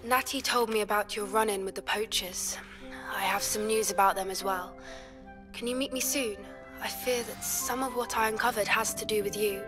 Natty told me about your run-in with the poachers. I have some news about them as well. Can you meet me soon? I fear that some of what I uncovered has to do with you.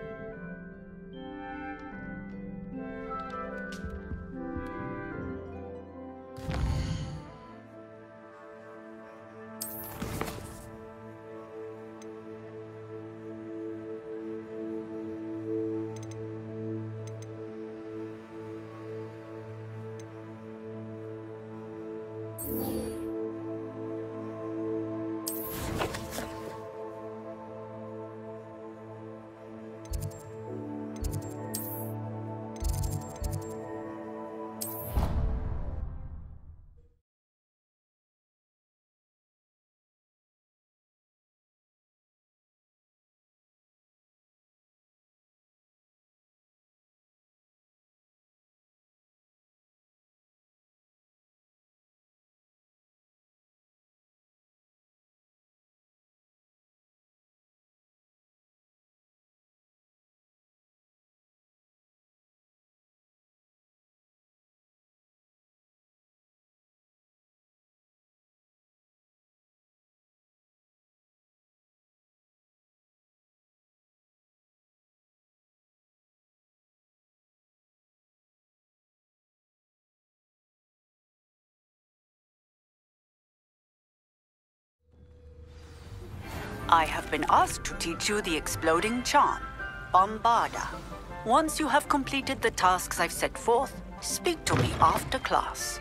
I have been asked to teach you the exploding charm, Bombarda. Once you have completed the tasks I've set forth, speak to me after class.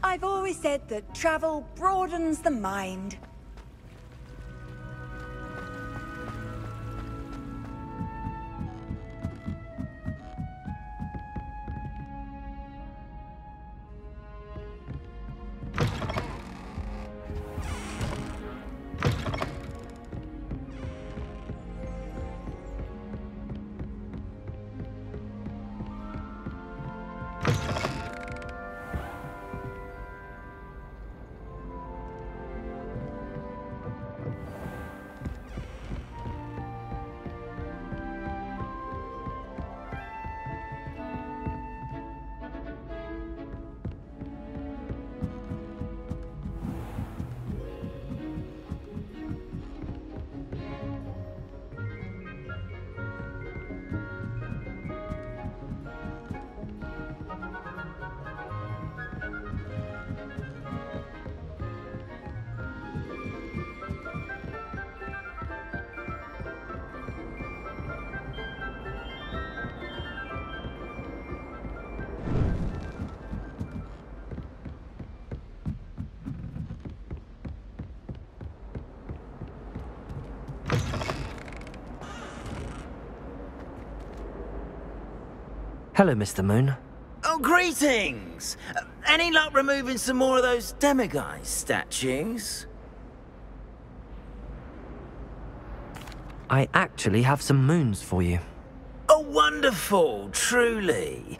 I've always said that travel broadens the mind. Hello, Mr. Moon. Oh, greetings! Any luck removing some more of those demiguise statues? I actually have some moons for you. Oh, wonderful, truly.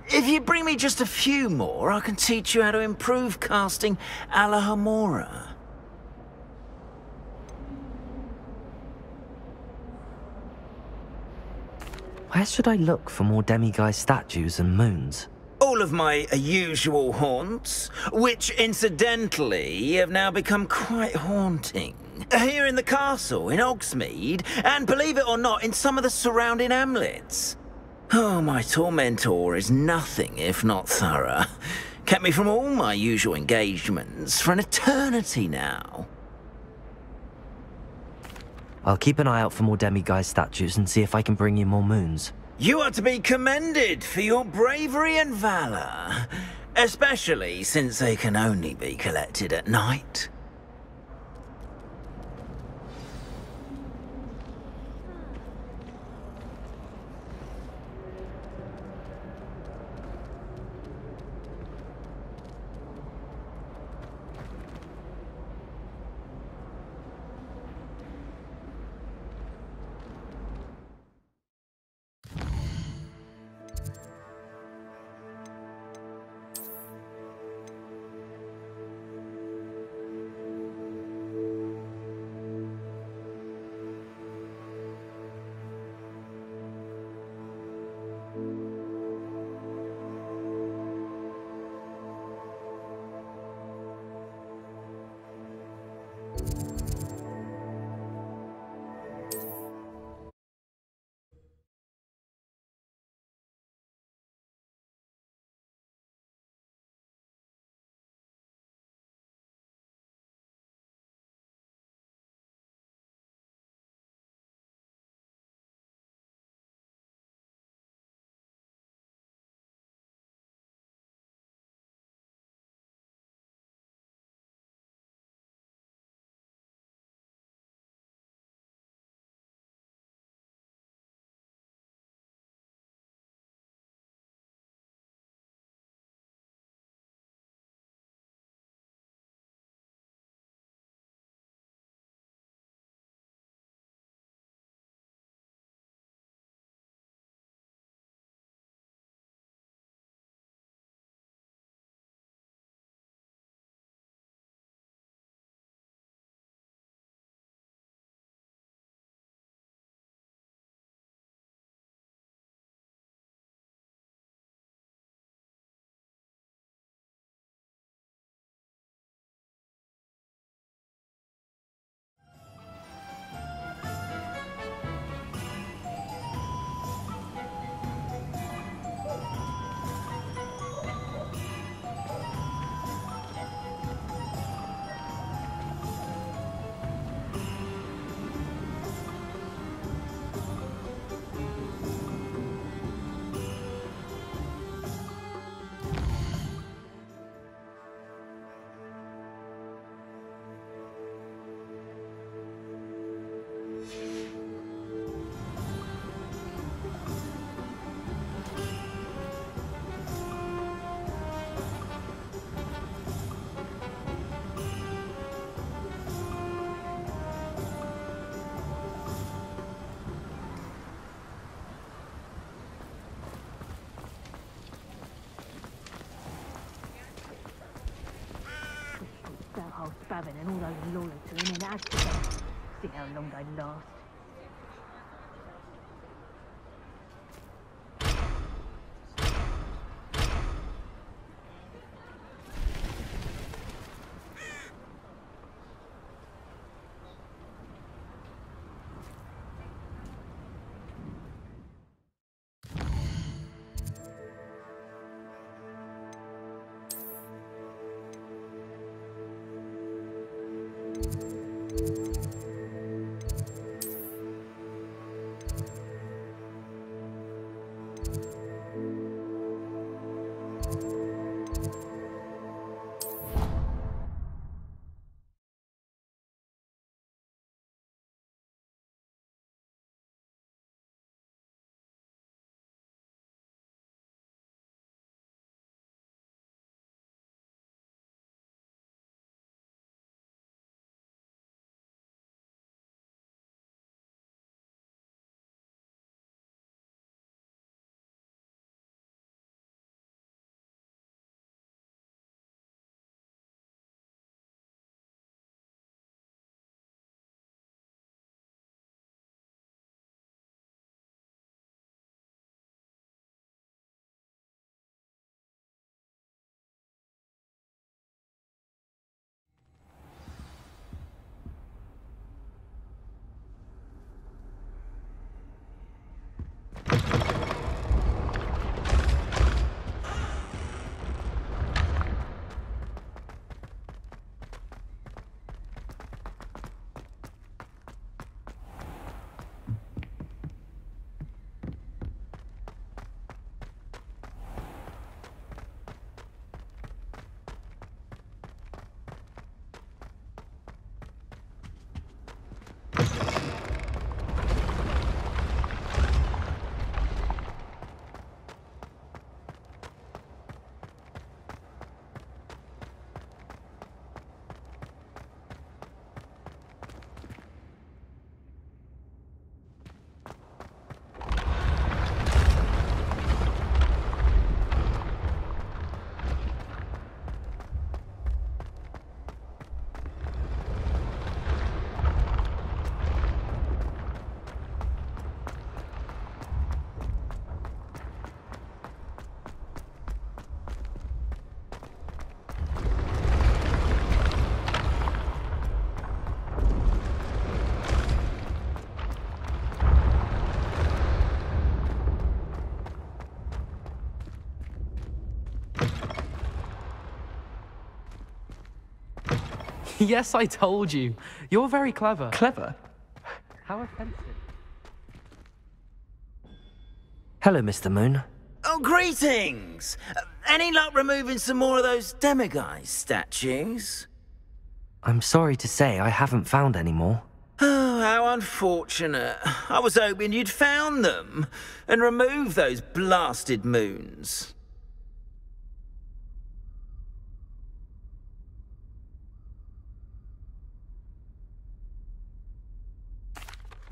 If you bring me just a few more, I can teach you how to improve casting a la Hamura. Where should I look for more demiguise statues and moons? All of my usual haunts, which incidentally have now become quite haunting. Here in the castle, in Hogsmeade, and believe it or not, in some of the surrounding hamlets. Oh, my tormentor is nothing if not thorough. Kept me from all my usual engagements for an eternity now. I'll keep an eye out for more demiguise statues and see if I can bring you more moons. You are to be commended for your bravery and valor, especially since they can only be collected at night. Traven and all those loyal to him in Azkaban. See how long they last. Yes, I told you. You're very clever. Clever? How offensive. Hello, Mr. Moon. Oh, greetings! Any luck removing some more of those demiguise statues? I'm sorry to say I haven't found any more. Oh, how unfortunate. I was hoping you'd found them and removed those blasted moons.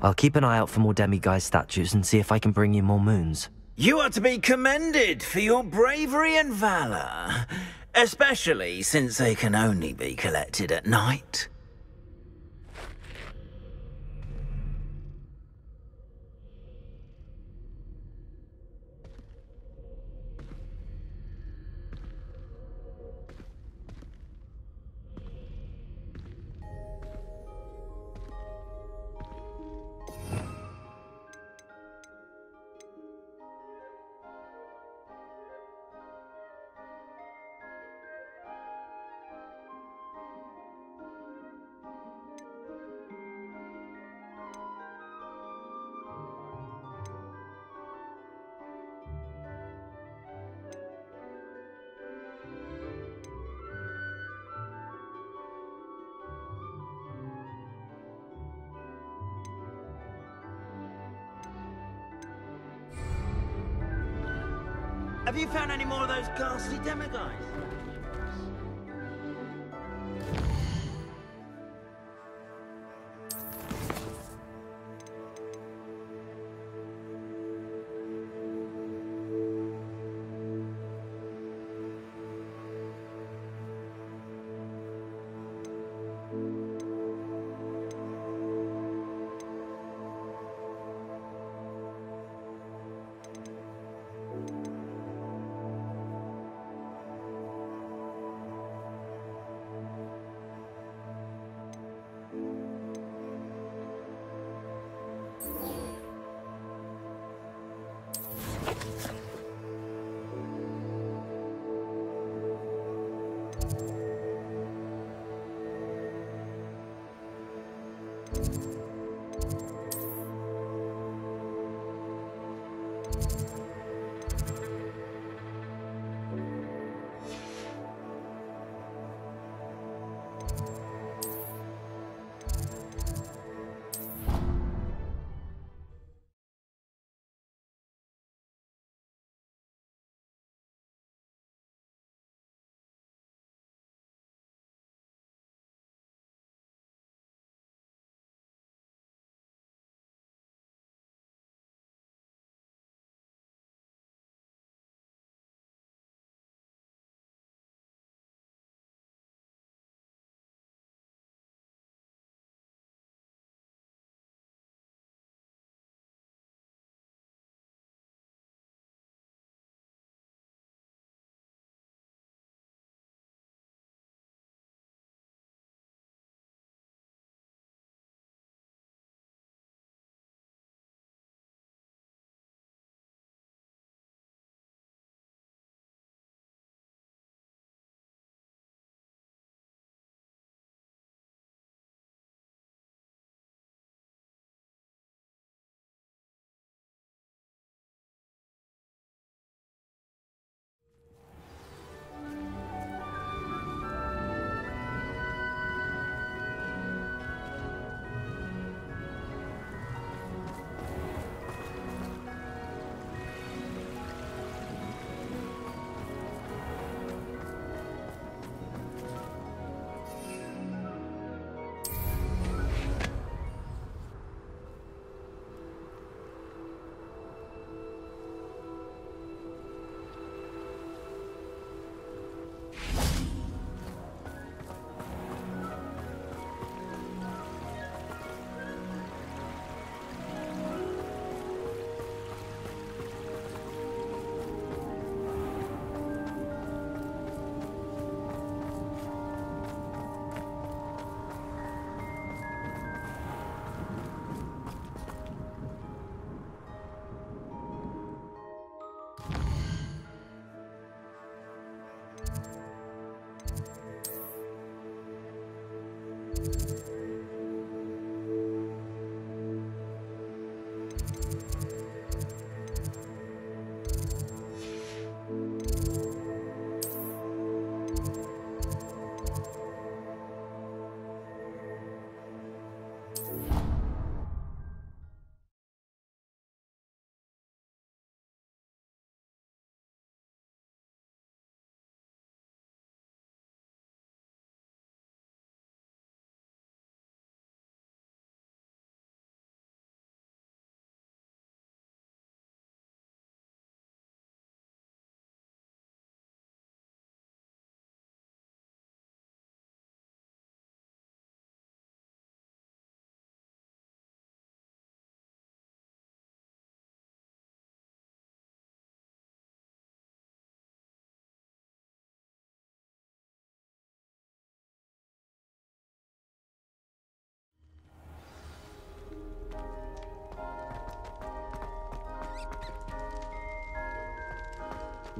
I'll keep an eye out for more demiguise statues and see if I can bring you more moons. You are to be commended for your bravery and valor, especially since they can only be collected at night. Have you found any more of those ghastly demiguise?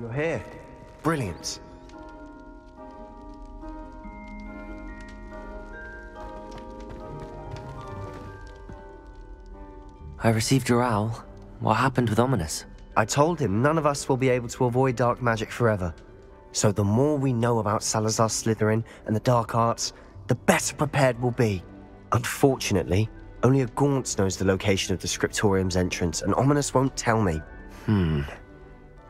You're here. Brilliant. I received your owl. What happened with Ominous? I told him none of us will be able to avoid dark magic forever. So the more we know about Salazar Slytherin and the dark arts, the better prepared we'll be. Unfortunately, only a Gaunt knows the location of the Scriptorium's entrance, and Ominous won't tell me.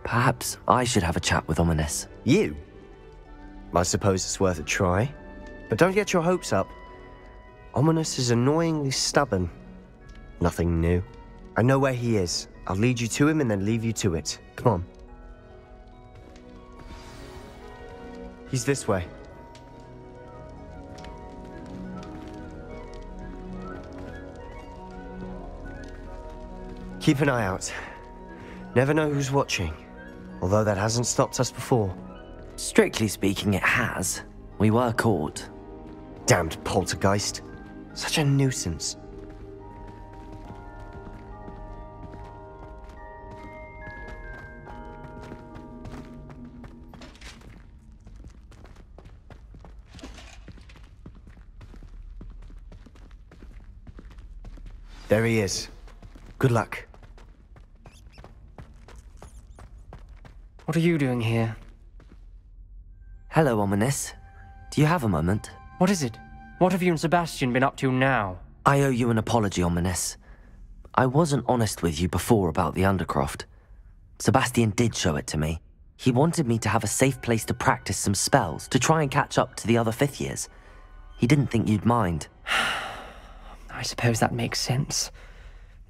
Perhaps I should have a chat with Ominous. You? I suppose it's worth a try. But don't get your hopes up. Ominous is annoyingly stubborn. Nothing new. I know where he is. I'll lead you to him and then leave you to it. Come on. He's this way. Keep an eye out. Never know who's watching. Although that hasn't stopped us before. Strictly speaking, it has. We were caught. Damned poltergeist. Such a nuisance. There he is. Good luck. What are you doing here? Hello, Ominous. Do you have a moment? What is it? What have you and Sebastian been up to now? I owe you an apology, Ominous. I wasn't honest with you before about the Undercroft. Sebastian did show it to me. He wanted me to have a safe place to practice some spells, to try and catch up to the other fifth years. He didn't think you'd mind. I suppose that makes sense.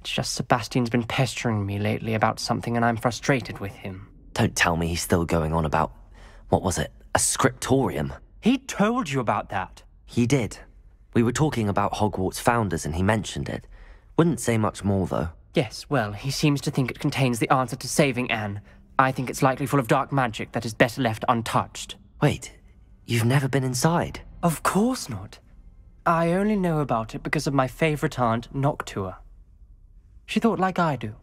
It's just Sebastian's been pestering me lately about something and I'm frustrated with him. Don't tell me he's still going on about, what was it, a scriptorium? He told you about that? He did. We were talking about Hogwarts founders and he mentioned it. Wouldn't say much more, though. Yes, well, he seems to think it contains the answer to saving Anne. I think it's likely full of dark magic that is better left untouched. Wait, you've never been inside? Of course not. I only know about it because of my favorite aunt, Noctua. She thought like I do.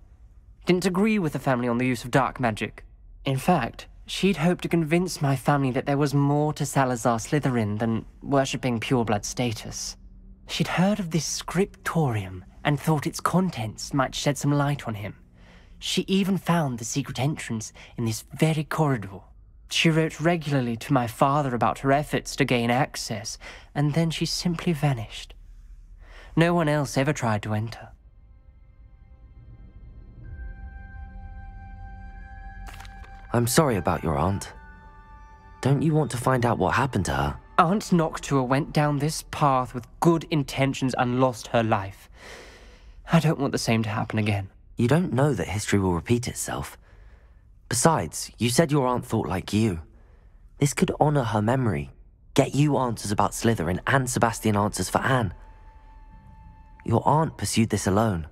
Didn't agree with the family on the use of dark magic. In fact, she'd hoped to convince my family that there was more to Salazar Slytherin than worshipping pureblood status. She'd heard of this scriptorium and thought its contents might shed some light on him. She even found the secret entrance in this very corridor. She wrote regularly to my father about her efforts to gain access, and then she simply vanished. No one else ever tried to enter. I'm sorry about your aunt. Don't you want to find out what happened to her? Aunt Noctua went down this path with good intentions and lost her life. I don't want the same to happen again. You don't know that history will repeat itself. Besides, you said your aunt thought like you. This could honor her memory, get you answers about Slytherin and Sebastian answers for Anne. Your aunt pursued this alone.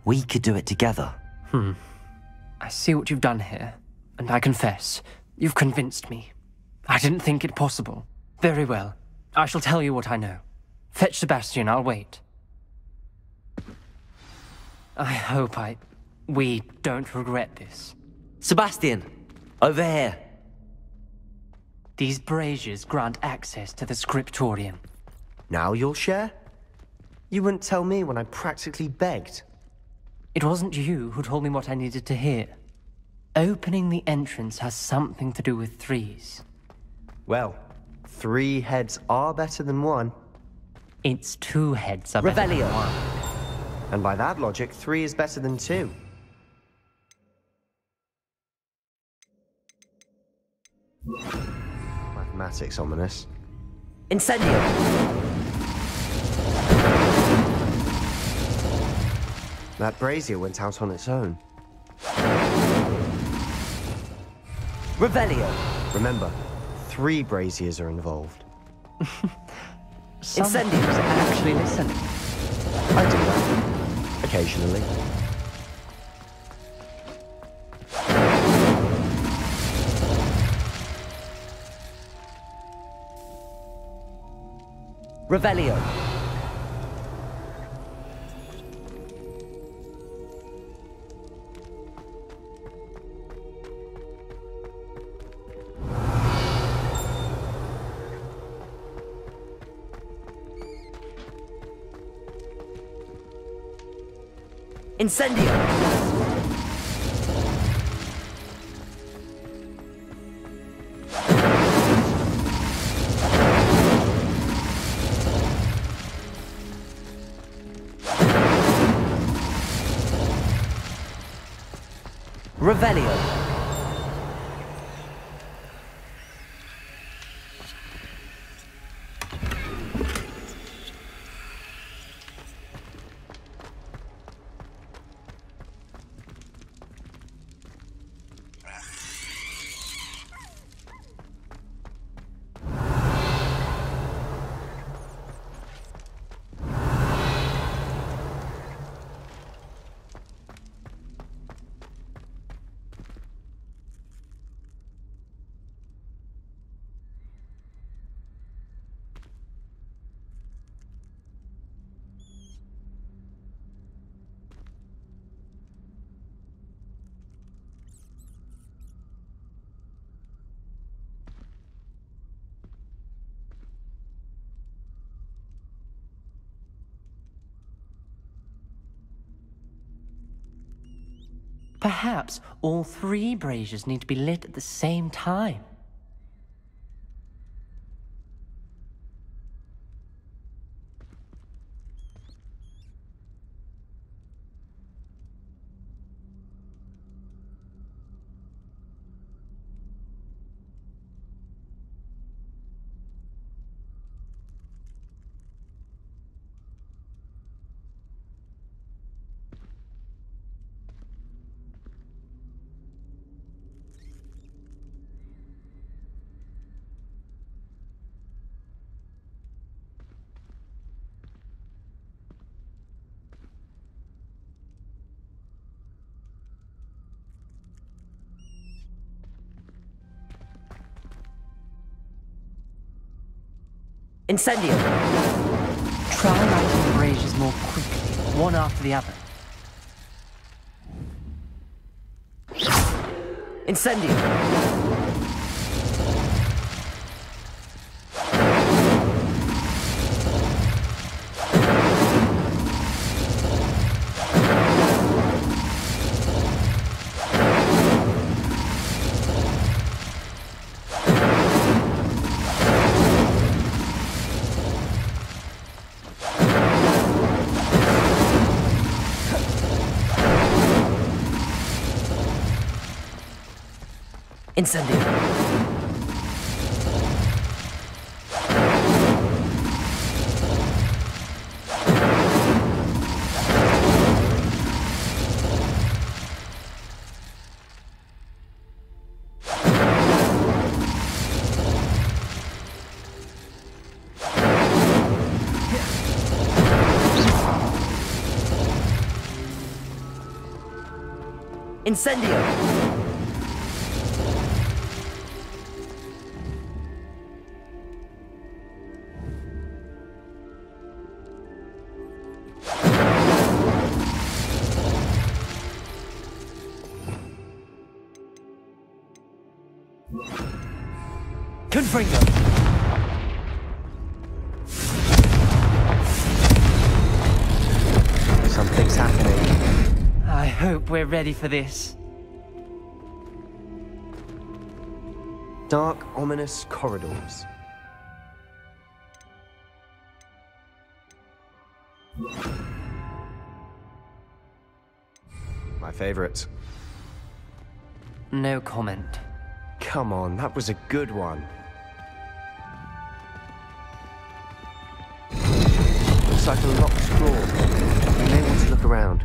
We could do it together. I see what you've done here, and I confess, you've convinced me. I didn't think it possible. Very well. I shall tell you what I know. Fetch Sebastian, I'll wait. I hope we don't regret this. Sebastian! Over here! These braziers grant access to the scriptorium. Now you'll share? You wouldn't tell me when I practically begged. It wasn't you who told me what I needed to hear. Opening the entrance has something to do with threes. Well, 3 heads are better than 1. It's 2 heads are better than Revelio. 1. And by that logic, 3 is better than 2. Mathematics, Ominous. Incendio! That brazier went out on its own. Revelio! Remember, 3 braziers are involved. Some Incendio! actually listen. I do that. Occasionally. Revelio! Incendio! Revelio. Perhaps all three braziers need to be lit at the same time. Incendio! Try lighting the braziers more quickly, one after the other. Incendio! Incendio! Incendio! Confringo! Something's happening. I hope we're ready for this. Dark, ominous corridors. My favorite. No comment. Come on, that was a good one. Looks like a locked door. You may want to look around.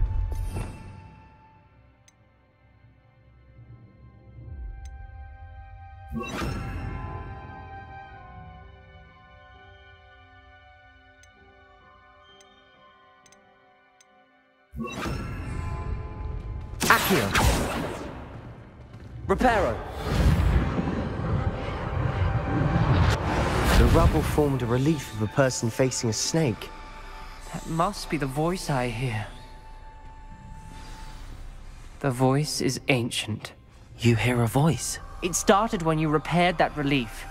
Accio! Reparo! The rubble formed a relief of a person facing a snake. That must be the voice I hear. The voice is ancient. You hear a voice? It started when you repaired that relief.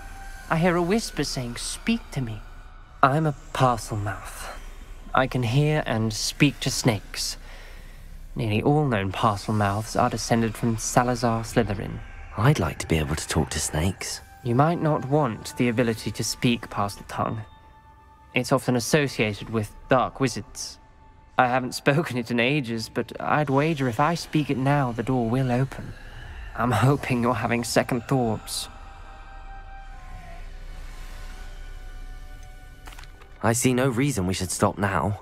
I hear a whisper saying, "Speak to me." I'm a parcel mouth. I can hear and speak to snakes. Nearly all known parcel mouths are descended from Salazar Slytherin. I'd like to be able to talk to snakes. You might not want the ability to speak parcel tongue. It's often associated with dark wizards. I haven't spoken it in ages, but I'd wager if I speak it now, the door will open. I'm hoping you're having second thoughts. I see no reason we should stop now.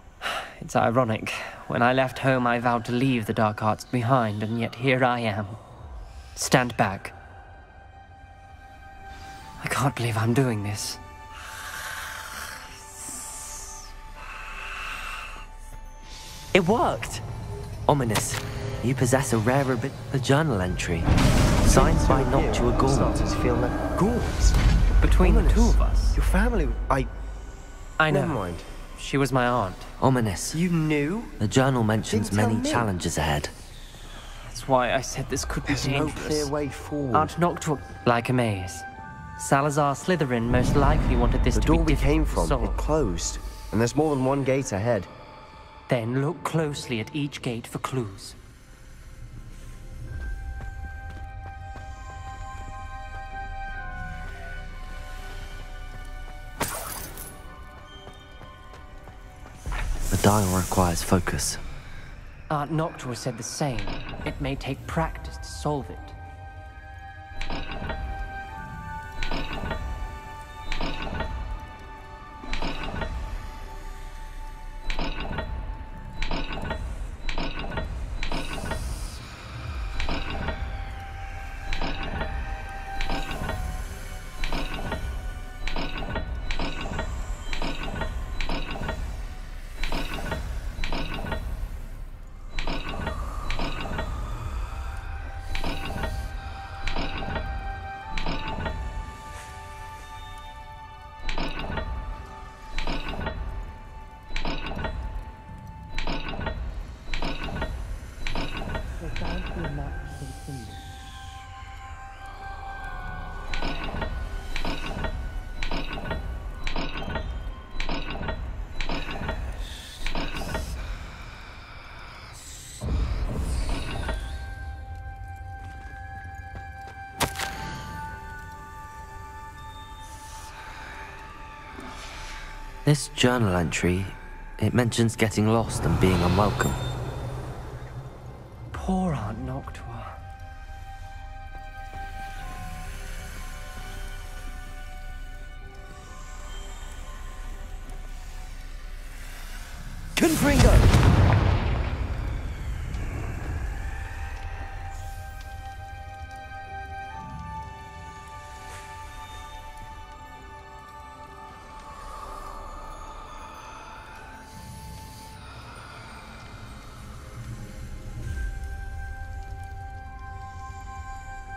It's ironic. When I left home, I vowed to leave the dark arts behind, and yet here I am. Stand back. I can't believe I'm doing this. It worked! Ominous. You possess a rare a journal entry. Signed by Noctua Gaunt. Started to feel like Gaunt. Between the two of us. Your family... I know. Never mind. She was my aunt. Ominous. You knew? The journal mentions Didn't tell many me. challenges ahead. That's why I said this could be There's no dangerous. clear way forward. Aunt Noctua... Like a maze. Salazar Slytherin most likely wanted this The to be door we difficult came to from, solve. it closed. And there's more than one gate ahead. Then look closely at each gate for clues. The dial requires focus. Aunt Noctua said the same. It may take practice to solve it. This journal entry, it mentions getting lost and being unwelcome. Poor Aunt Noctua. Confringo!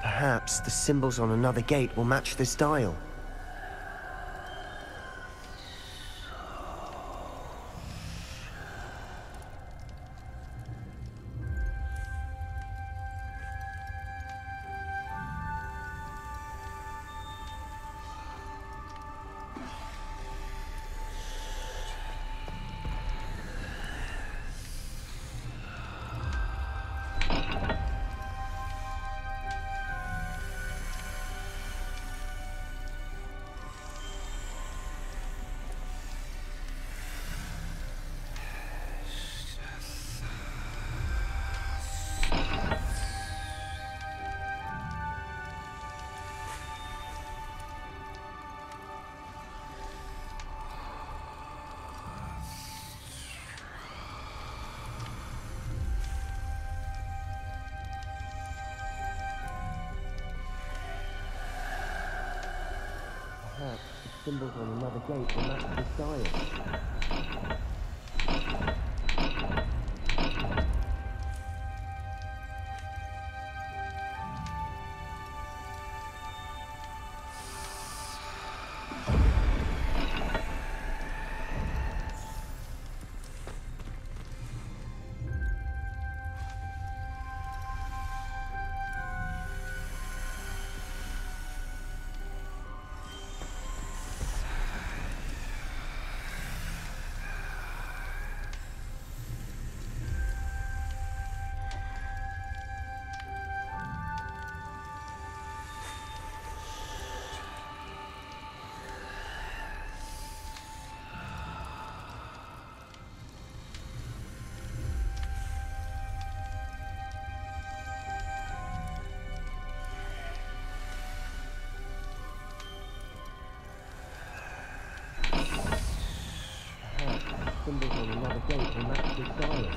Perhaps the symbols on another gate will match this dial. Perhaps the symbols on another gate will match this dial. symbols on another gate will match this dial.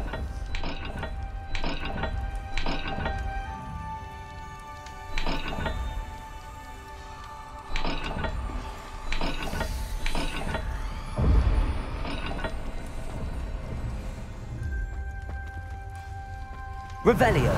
Revelio.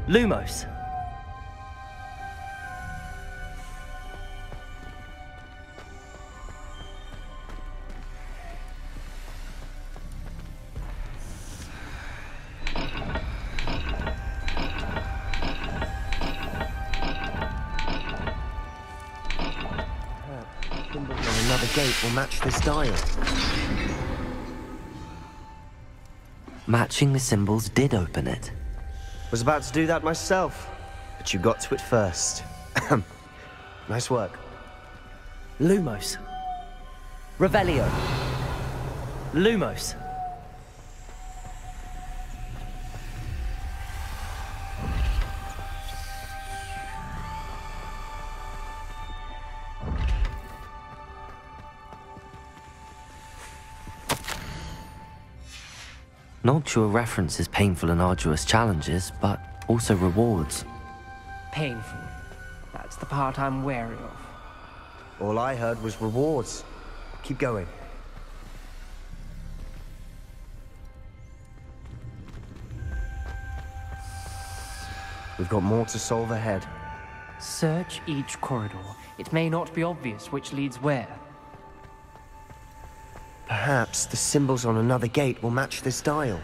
Lumos. Symbols on another gate will match this dial. Matching the symbols did open it. Was about to do that myself, but you got to it first. Nice work. Lumos. Revelio. Lumos. Noctua references painful and arduous challenges, but also rewards. Painful. That's the part I'm wary of. All I heard was rewards. Keep going. We've got more to solve ahead. Search each corridor. It may not be obvious which leads where. Perhaps the symbols on another gate will match this dial.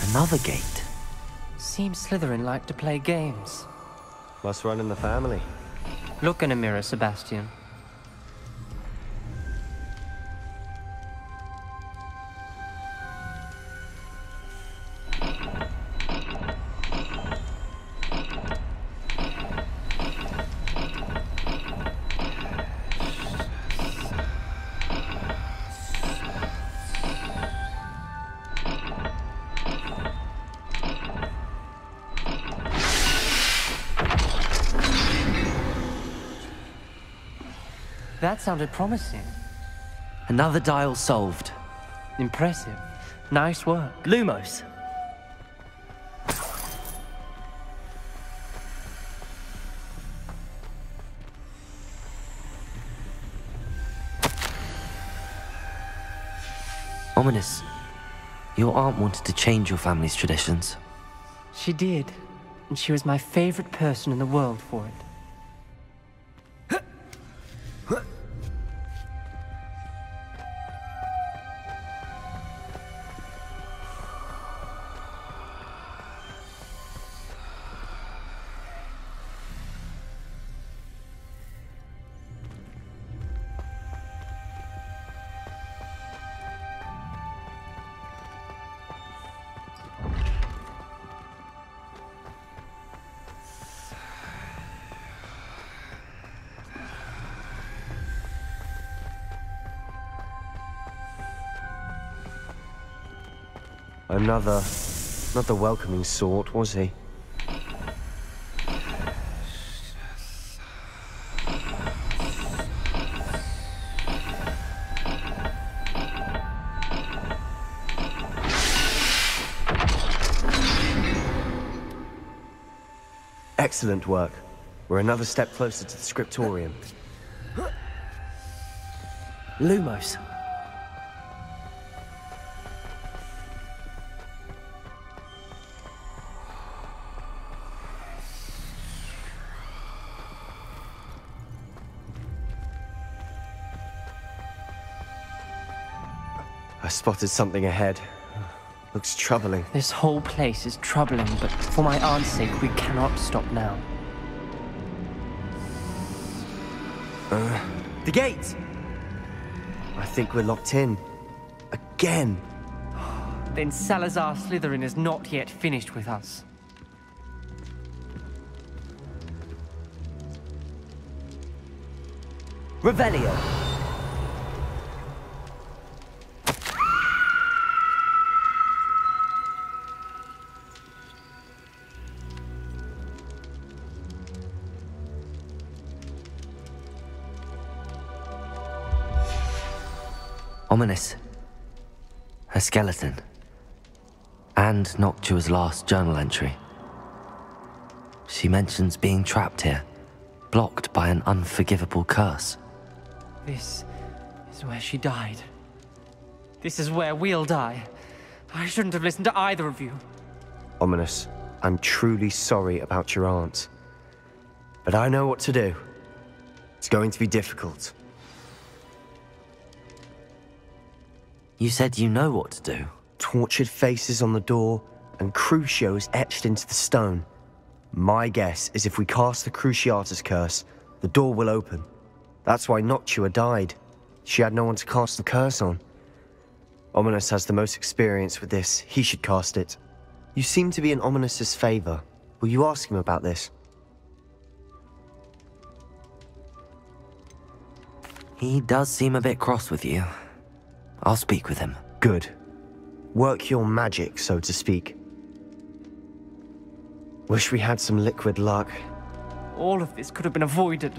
Another gate. Seems Slytherin like to play games. Must run in the family. Look in a mirror, Sebastian. That sounded promising. Another dial solved. Impressive. Nice work. Lumos. Ominous. Your aunt wanted to change your family's traditions. She did. And she was my favorite person in the world for it. Not the welcoming sort, was he? Excellent work. We're another step closer to the scriptorium. Lumos. I spotted something ahead. Looks troubling. This whole place is troubling, but for my aunt's sake, we cannot stop now. The gate! I think we're locked in. Again. Then Salazar Slytherin is not yet finished with us. Revelio! Ominous. A skeleton. And Noctua's last journal entry. She mentions being trapped here, blocked by an unforgivable curse. This is where she died. This is where we'll die. I shouldn't have listened to either of you. Ominous, I'm truly sorry about your aunt. But I know what to do. It's going to be difficult. You said you know what to do. Tortured faces on the door, and Crucios etched into the stone. My guess is if we cast the Cruciatus curse, the door will open. That's why Noctua died. She had no one to cast the curse on. Ominous has the most experience with this. He should cast it. You seem to be in Ominous's favor. Will you ask him about this? He does seem a bit cross with you. I'll speak with him. Good. Work your magic, so to speak. Wish we had some liquid luck. All of this could have been avoided.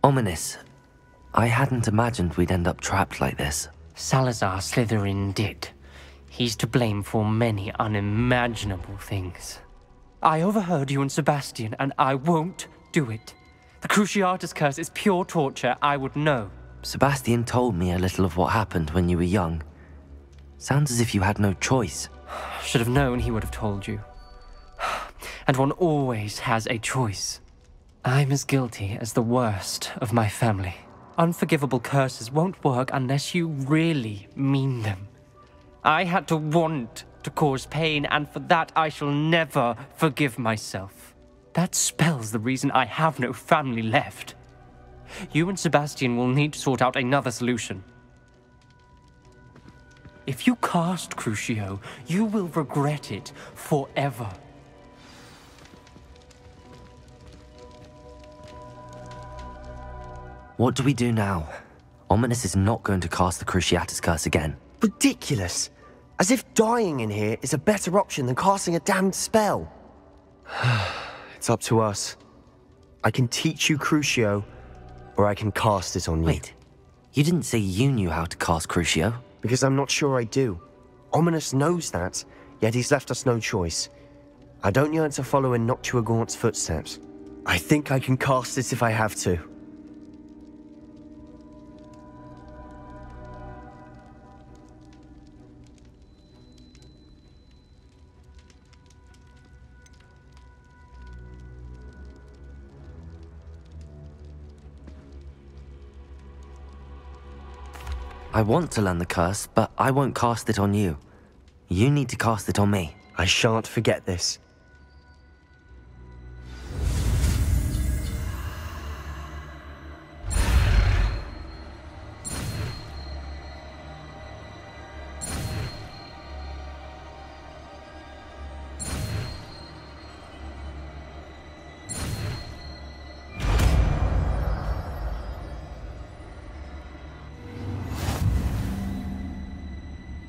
Ominous. I hadn't imagined we'd end up trapped like this. Salazar Slytherin did. He's to blame for many unimaginable things. I overheard you and Sebastian, and I won't do it. The Cruciatus curse is pure torture, I would know. Sebastian told me a little of what happened when you were young. Sounds as if you had no choice. Should have known he would have told you. And one always has a choice. I'm as guilty as the worst of my family. Unforgivable curses won't work unless you really mean them. I had to want to cause pain, and for that I shall never forgive myself. That spells the reason I have no family left. You and Sebastian will need to sort out another solution. If you cast Crucio, you will regret it forever. What do we do now? Ominous is not going to cast the Cruciatus curse again. Ridiculous! As if dying in here is a better option than casting a damned spell. It's up to us. I can teach you Crucio, or I can cast it on you. Wait, you didn't say you knew how to cast Crucio? Because I'm not sure I do. Ominous knows that, yet he's left us no choice. I don't yearn to follow in Noctua Gaunt's footsteps. I think I can cast it if I have to. I want to learn the curse, but I won't cast it on you. You need to cast it on me. I shan't forget this.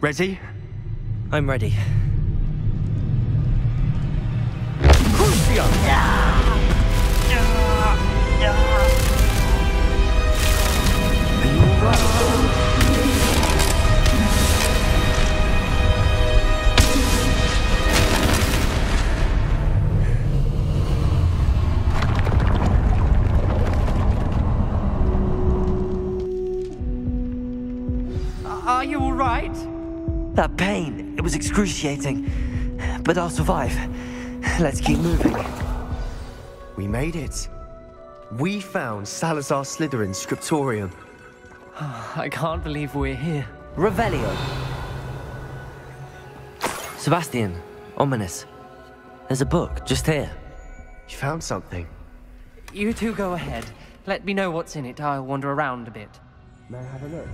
Ready? I'm ready. Are you all right? That pain, it was excruciating. But I'll survive. Let's keep moving. We made it. We found Salazar Slytherin's scriptorium. I can't believe we're here. Revelio. Sebastian, ominous. There's a book just here. You found something. You two go ahead. Let me know what's in it. I'll wander around a bit. May I have a look?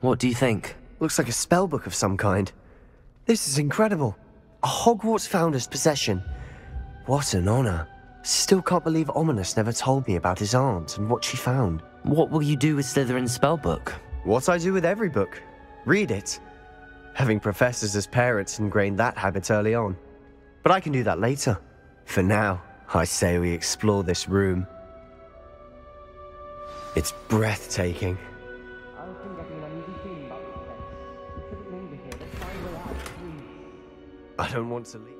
What do you think? Looks like a spellbook of some kind. This is incredible. A Hogwarts founder's possession. What an honor. Still can't believe Ominous never told me about his aunt and what she found. What will you do with Slytherin's spellbook? What I do with every book. Read it. Having professors as parents ingrained that habit early on. But I can do that later. For now, I say we explore this room. It's breathtaking. I don't want to leave.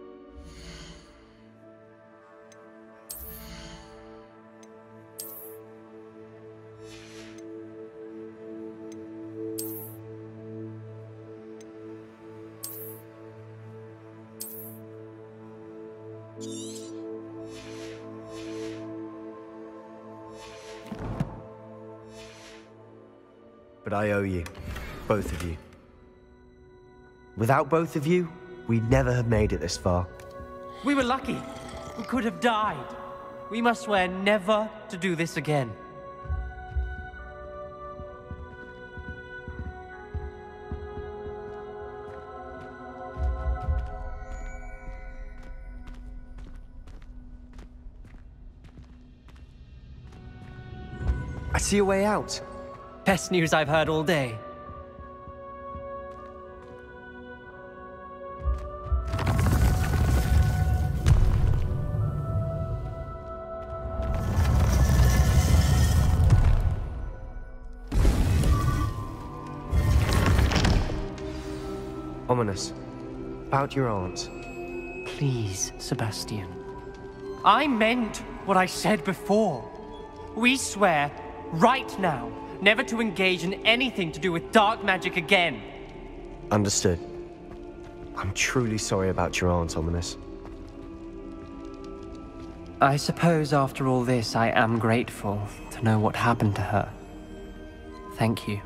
But I owe you, both of you. Without both of you, we'd never have made it this far. We were lucky. We could have died. We must swear never to do this again. I see a way out. Best news I've heard all day. Ominous. About your aunt. Please, Sebastian. I meant what I said before. We swear, right now, never to engage in anything to do with dark magic again. Understood. I'm truly sorry about your aunt, Ominous. I suppose after all this, I am grateful to know what happened to her. Thank you.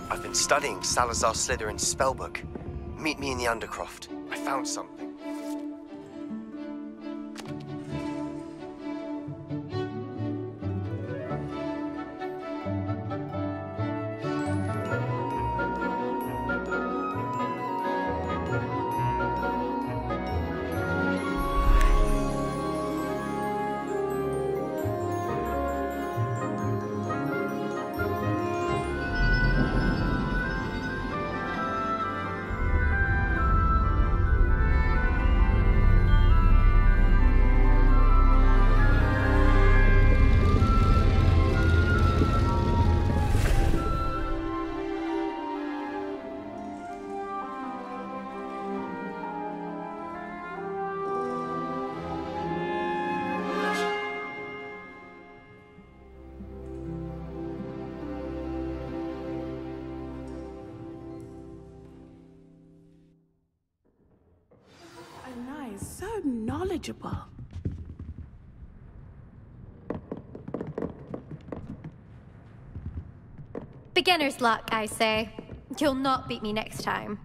I've been studying Salazar Slytherin's spellbook. Meet me in the Undercroft. I found something. So knowledgeable. Beginner's luck, I say. You'll not beat me next time.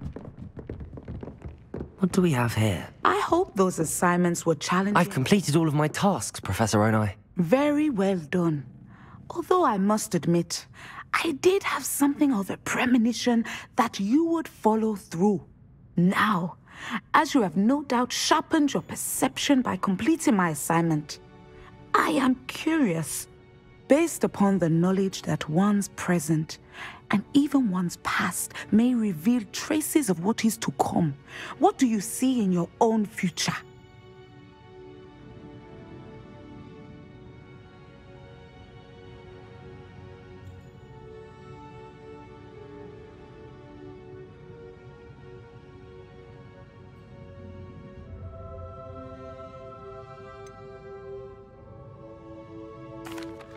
What do we have here? I hope those assignments were challenging. I've completed all of my tasks, Professor Onai. Very well done. Although I must admit, I did have something of a premonition that you would follow through. Now, as you have no doubt sharpened your perception by completing my assignment, I am curious, based upon the knowledge that one's present and even one's past may reveal traces of what is to come. What do you see in your own future?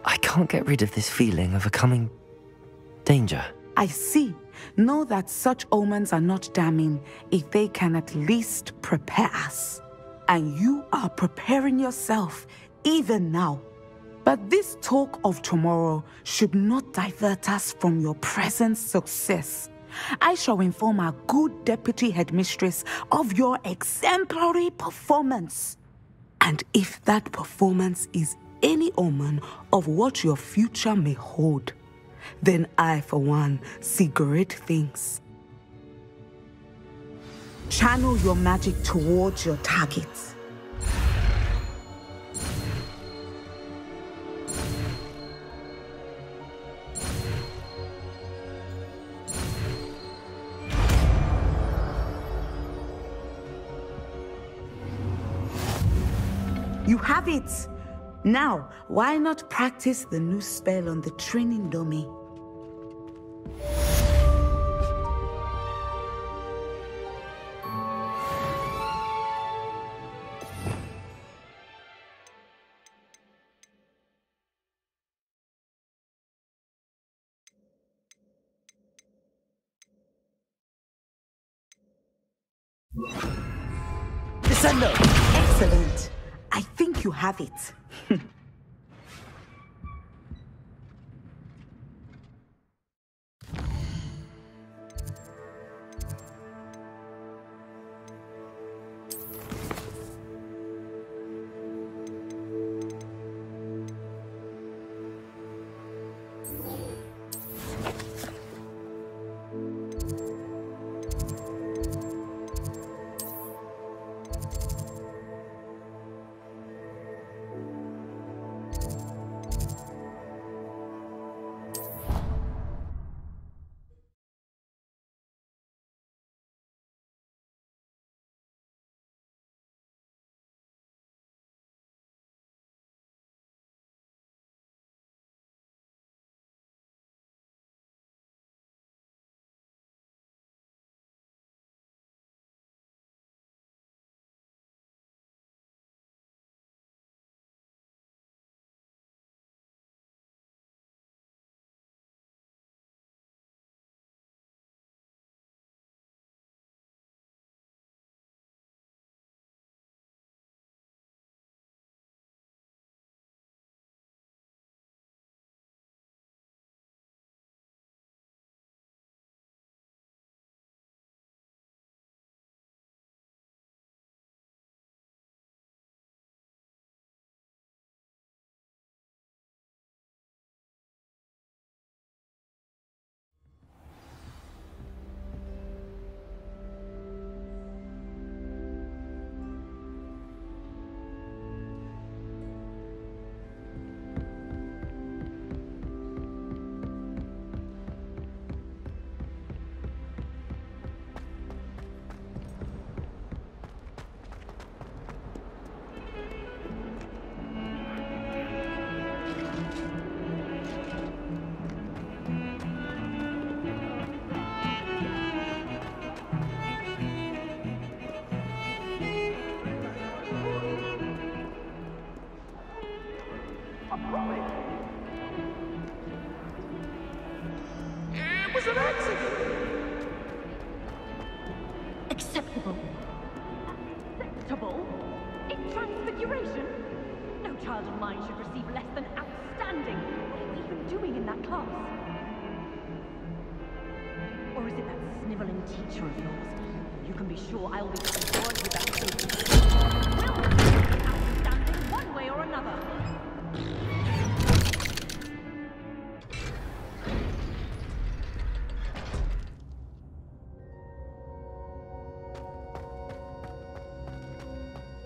I can't get rid of this feeling of a coming danger. I see. Know that such omens are not damning if they can at least prepare us. And you are preparing yourself even now. But this talk of tomorrow should not divert us from your present success. I shall inform our good deputy headmistress of your exemplary performance. And if that performance is any omen of what your future may hold, then I, for one, see great things. Channel your magic towards your targets. You have it! Now, why not practice the new spell on the training dummy? Descendo! Excellent. I think you have it. It was an accident. Acceptable. Acceptable? In transfiguration? No child of mine should receive less than outstanding. What are you even doing in that class? Or is it that sniveling teacher of yours? You can be sure I'll be going forward with that student. Will receive outstanding one way or another.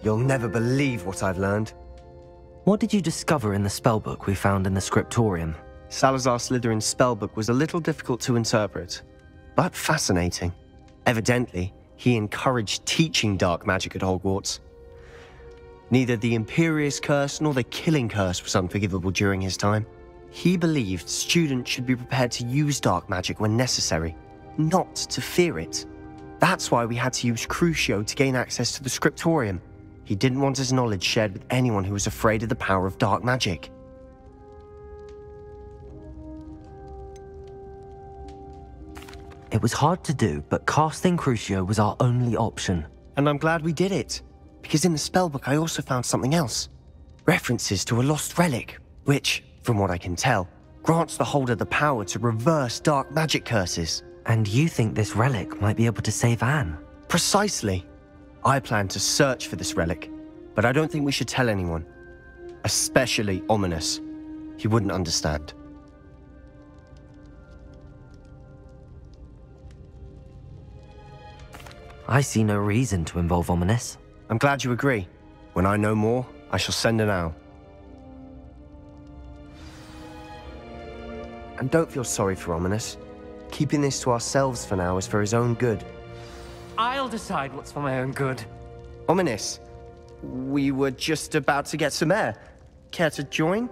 You'll never believe what I've learned. What did you discover in the spellbook we found in the scriptorium? Salazar Slytherin's spellbook was a little difficult to interpret, but fascinating. Evidently, he encouraged teaching dark magic at Hogwarts. Neither the Imperious Curse nor the Killing Curse was unforgivable during his time. He believed students should be prepared to use dark magic when necessary, not to fear it. That's why we had to use Crucio to gain access to the scriptorium. He didn't want his knowledge shared with anyone who was afraid of the power of dark magic. It was hard to do, but casting Crucio was our only option. And I'm glad we did it, because in the spellbook I also found something else. References to a lost relic, which, from what I can tell, grants the holder the power to reverse dark magic curses. And you think this relic might be able to save Anne? Precisely. I plan to search for this relic, but I don't think we should tell anyone. Especially Ominous. He wouldn't understand. I see no reason to involve Ominous. I'm glad you agree. When I know more, I shall send an owl. And don't feel sorry for Ominous. Keeping this to ourselves for now is for his own good. I'll decide what's for my own good. Ominous, we were just about to get some air. Care to join?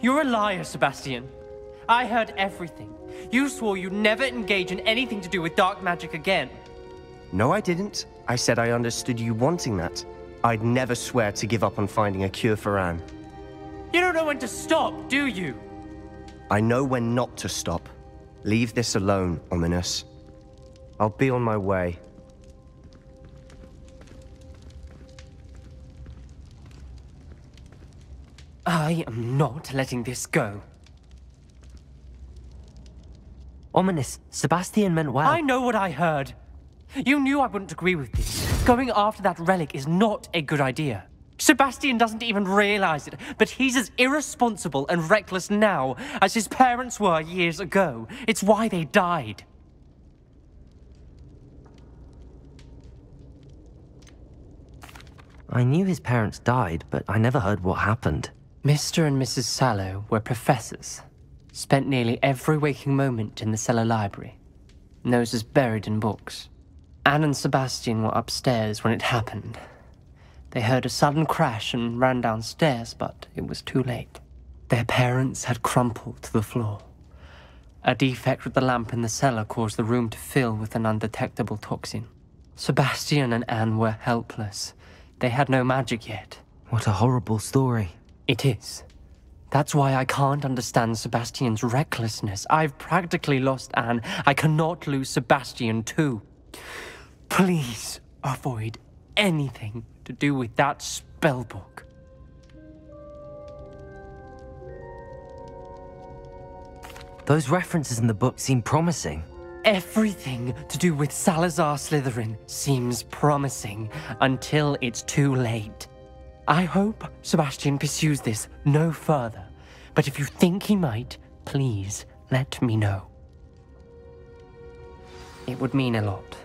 You're a liar, Sebastian. I heard everything. You swore you'd never engage in anything to do with dark magic again. No, I didn't. I said I understood you wanting that. I'd never swear to give up on finding a cure for Anne. You don't know when to stop, do you? I know when not to stop. Leave this alone, Ominous. I'll be on my way. I am not letting this go. Ominous, Sebastian meant well. I know what I heard. You knew I wouldn't agree with this. Going after that relic is not a good idea. Sebastian doesn't even realize it, but he's as irresponsible and reckless now as his parents were years ago. It's why they died. I knew his parents died, but I never heard what happened. Mr. and Mrs. Sallow were professors. Spent nearly every waking moment in the cellar library. Noses buried in books. Anne and Sebastian were upstairs when it happened. They heard a sudden crash and ran downstairs, but it was too late. Their parents had crumpled to the floor. A defect with the lamp in the cellar caused the room to fill with an undetectable toxin. Sebastian and Anne were helpless. They had no magic yet. What a horrible story. It is. That's why I can't understand Sebastian's recklessness. I've practically lost Anne. I cannot lose Sebastian too. Please avoid anything to do with that spellbook. Those references in the book seem promising. Everything to do with Salazar Slytherin seems promising until it's too late. I hope Sebastian pursues this no further, but if you think he might, please let me know. It would mean a lot.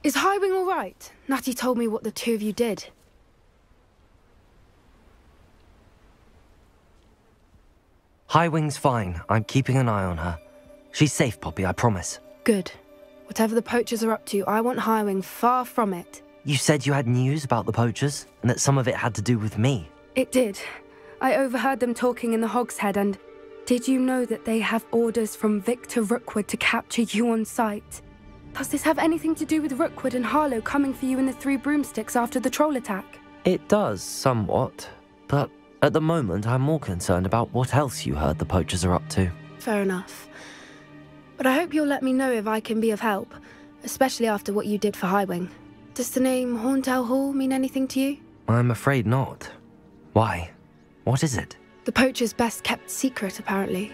Is Highwing all right? Natty told me what the two of you did. Highwing's fine. I'm keeping an eye on her. She's safe, Poppy, I promise. Good. Whatever the poachers are up to, I want Highwing far from it. You said you had news about the poachers, and that some of it had to do with me. It did. I overheard them talking in the Hogshead, and did you know that they have orders from Victor Rookwood to capture you on sight? Does this have anything to do with Rookwood and Harlow coming for you in the Three Broomsticks after the troll attack? It does, somewhat. But at the moment, I'm more concerned about what else you heard the poachers are up to. Fair enough. But I hope you'll let me know if I can be of help, especially after what you did for Highwing. Does the name Horntail Hall mean anything to you? I'm afraid not. Why? What is it? The poachers' best kept secret, apparently.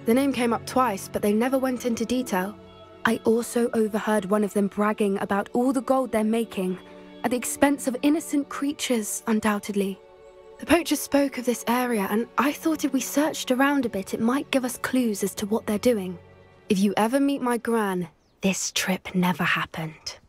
The name came up twice, but they never went into detail. I also overheard one of them bragging about all the gold they're making, at the expense of innocent creatures, undoubtedly. The poachers spoke of this area, and I thought if we searched around a bit, it might give us clues as to what they're doing. If you ever meet my gran, this trip never happened.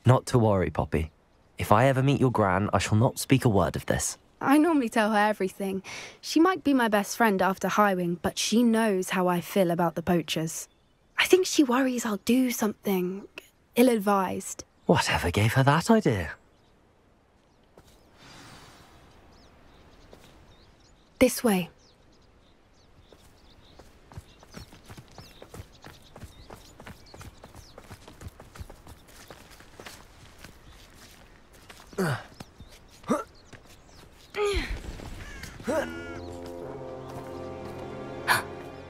Not to worry, Poppy. If I ever meet your gran, I shall not speak a word of this. I normally tell her everything. She might be my best friend after Highwing, but she knows how I feel about the poachers. I think she worries I'll do something ill-advised. Whatever gave her that idea? This way.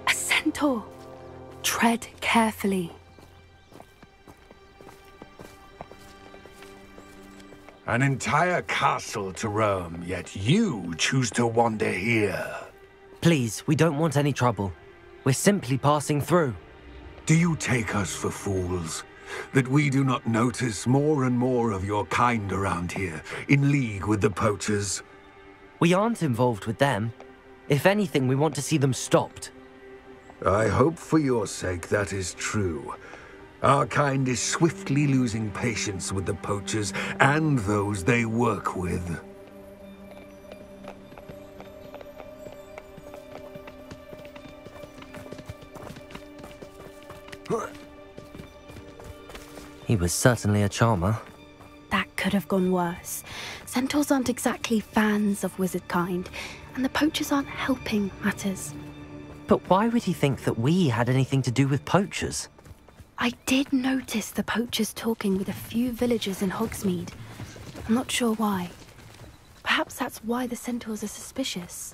A centaur. Tread carefully. An entire castle to roam, yet you choose to wander here. Please, we don't want any trouble. We're simply passing through. Do you take us for fools? That we do not notice more and more of your kind around here, in league with the poachers? We aren't involved with them. If anything, we want to see them stopped. I hope for your sake that is true. Our kind is swiftly losing patience with the poachers and those they work with. He was certainly a charmer. That could have gone worse. Centaurs aren't exactly fans of wizard kind, and the poachers aren't helping matters. But why would he think that we had anything to do with poachers? I did notice the poachers talking with a few villagers in Hogsmeade. I'm not sure why. Perhaps that's why the centaurs are suspicious.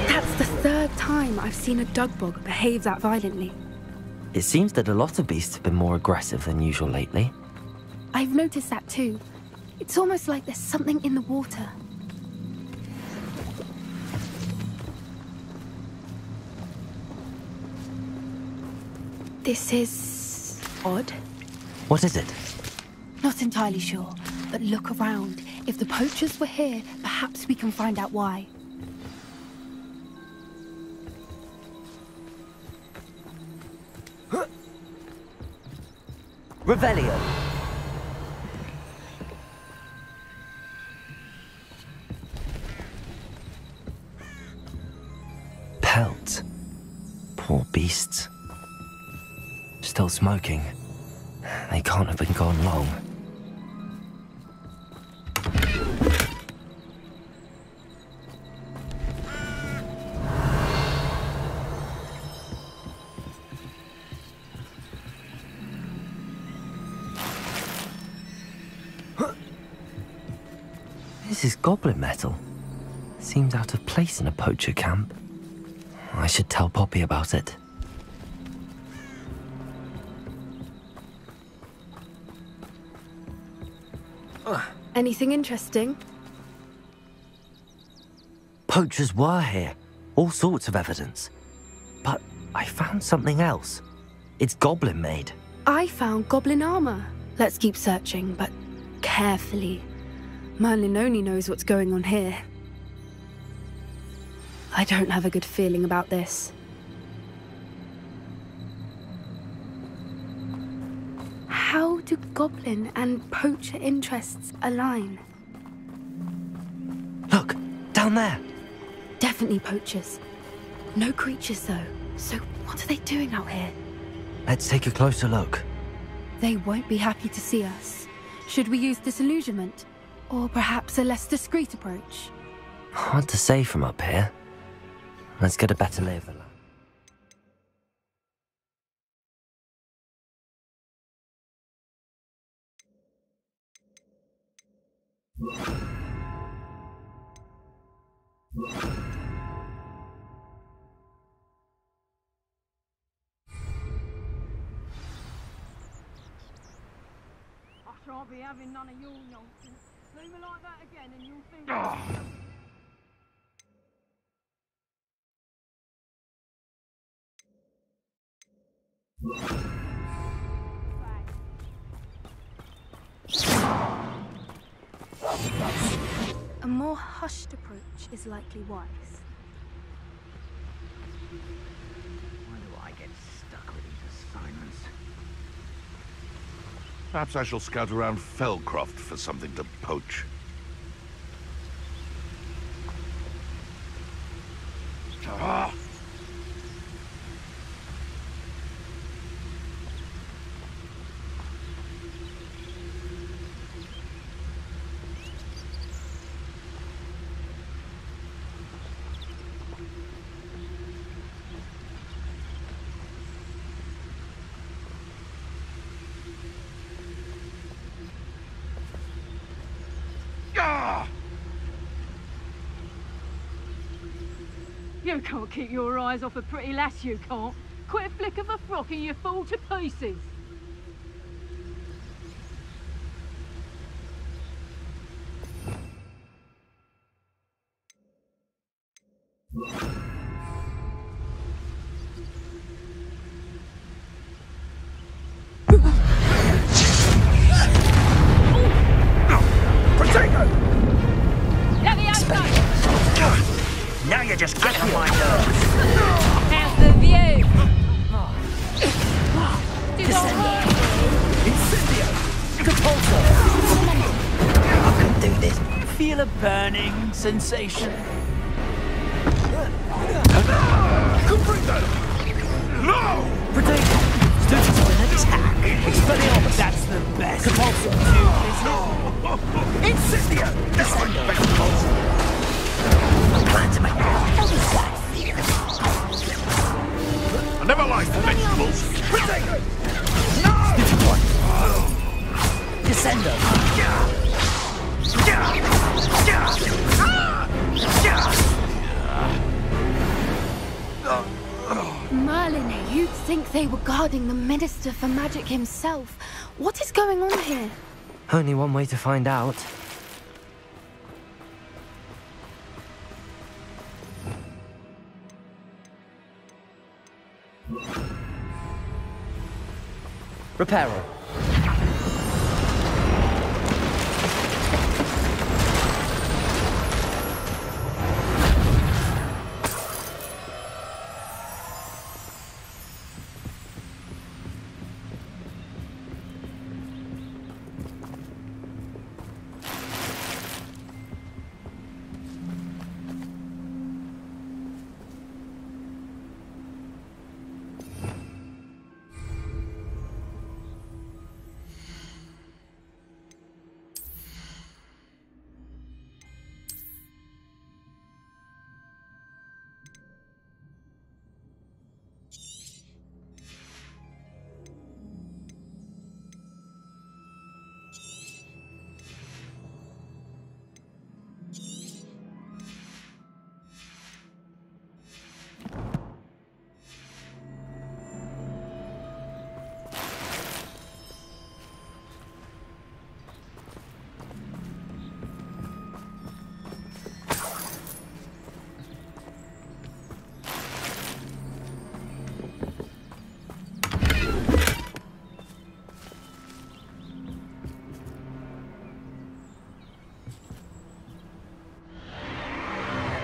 That's the third time I've seen a dugbog behave that violently. It seems that a lot of beasts have been more aggressive than usual lately. I've noticed that too. It's almost like there's something in the water. This is odd. What is it? Not entirely sure, but look around. If the poachers were here, perhaps we can find out why. Revelio! Pelt. Poor beasts. Still smoking. They can't have been gone long. This is goblin metal. Seems out of place in a poacher camp. I should tell Poppy about it. Anything interesting? Poachers were here. All sorts of evidence. I found something else. It's goblin made. I found goblin armor. Let's keep searching, but carefully. Merlin only knows what's going on here. I don't have a good feeling about this. How do goblin and poacher interests align? Look, down there. Definitely poachers. No creatures, though. So what are they doing out here? Let's take a closer look. They won't be happy to see us. Should we use disillusionment? Or perhaps a less discreet approach? Hard to say from up here. Let's get a better lay of the land. I shan't be having none of your nonsense. Leave me like that again and you'll think... A more hushed approach is likely wise. Why do I get stuck with these assignments? Perhaps I shall scout around Felcroft for something to poach. Ah! You can't keep your eyes off a pretty lass, you can't. Quit a flick of a frock and you fall to pieces. Now you're just getting on my nerves. How's the view? Incendio! Capulso! I can do this. Feel a burning sensation. Comprendo! No! Potato! Stood to an attack. Expelliarmus! That's the best. Capulso! Incendio! That's my best Capulso! Plan to make how does that feel? I never liked vegetables. Potato! No! Stupid one. Descendo! Merlin, you'd think they were guarding the Minister for Magic himself. What is going on here? Only one way to find out. Reparo.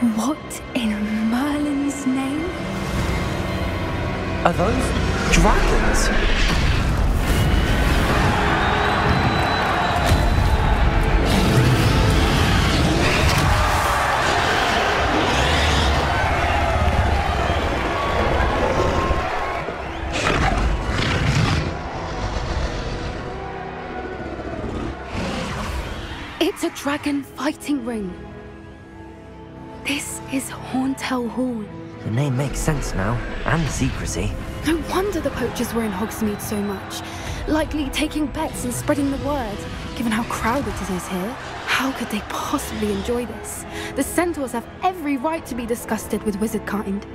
What in Merlin's name? Are those dragons? It's a dragon fighting ring. This is Horntail Hall. The name makes sense now, and the secrecy. No wonder the poachers were in Hogsmeade so much. Likely taking bets and spreading the word, given how crowded it is here. How could they possibly enjoy this? The centaurs have every right to be disgusted with wizard kind.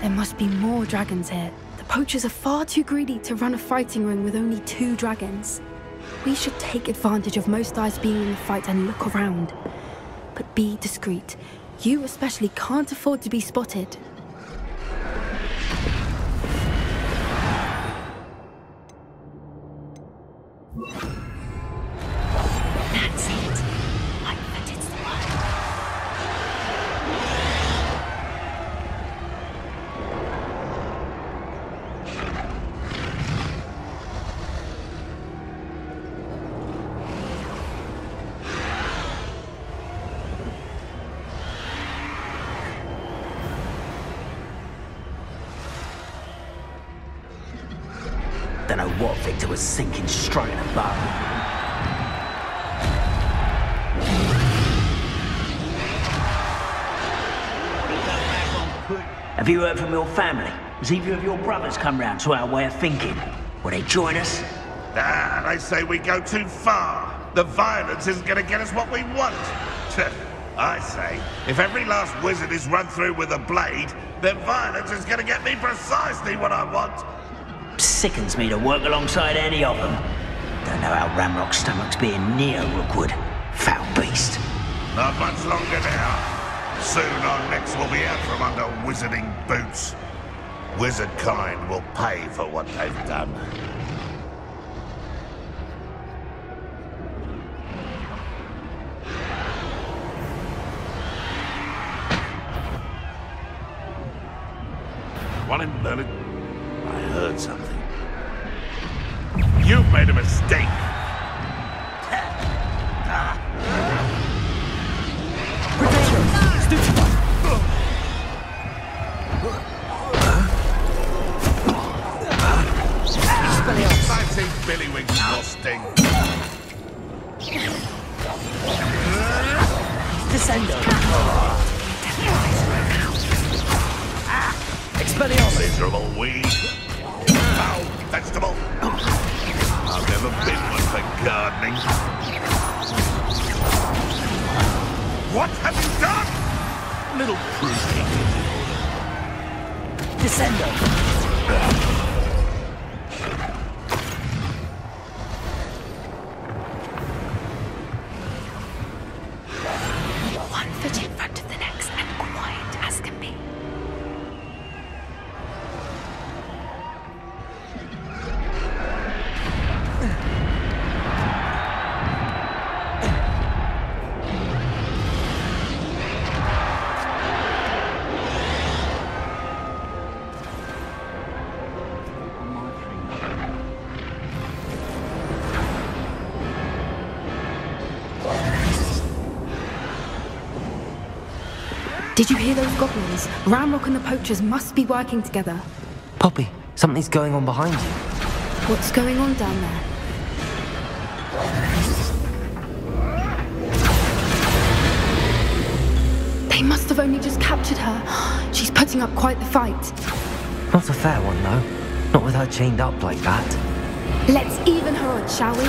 There must be more dragons here. The poachers are far too greedy to run a fighting ring with only 2 dragons. We should take advantage of most eyes being in the fight and look around. But be discreet. You especially can't afford to be spotted. That's it. I bet it's the one. Don't know what Victor was thinking, stroking a bow. Have you heard from your family? Has either of your brothers come round to our way of thinking? Will they join us? Ah, they say we go too far. The violence isn't going to get us what we want. I say, if every last wizard is run through with a blade, then violence is going to get me precisely what I want. Sickens me to work alongside any of them. Don't know how Ramrock's stomach's being near Rookwood. Foul beast. Not much longer now. Soon our necks will be out from under wizarding boots. Wizard kind will pay for what they've done. One in Merlin. I heard something. You've made a mistake. Fancy Billywinks your sting. Descendo. Expelliarmus. Miserable weed. Foul vegetable. I've never been one for gardening. What have you done? Little pruning in order. Descendo. 1 foot in front of the next and quiet as can be. Did you hear those goblins? Ramrock and the poachers must be working together. Poppy, something's going on behind you. What's going on down there? They must have only just captured her. She's putting up quite the fight. Not a fair one, though. Not with her chained up like that. Let's even her odds, shall we?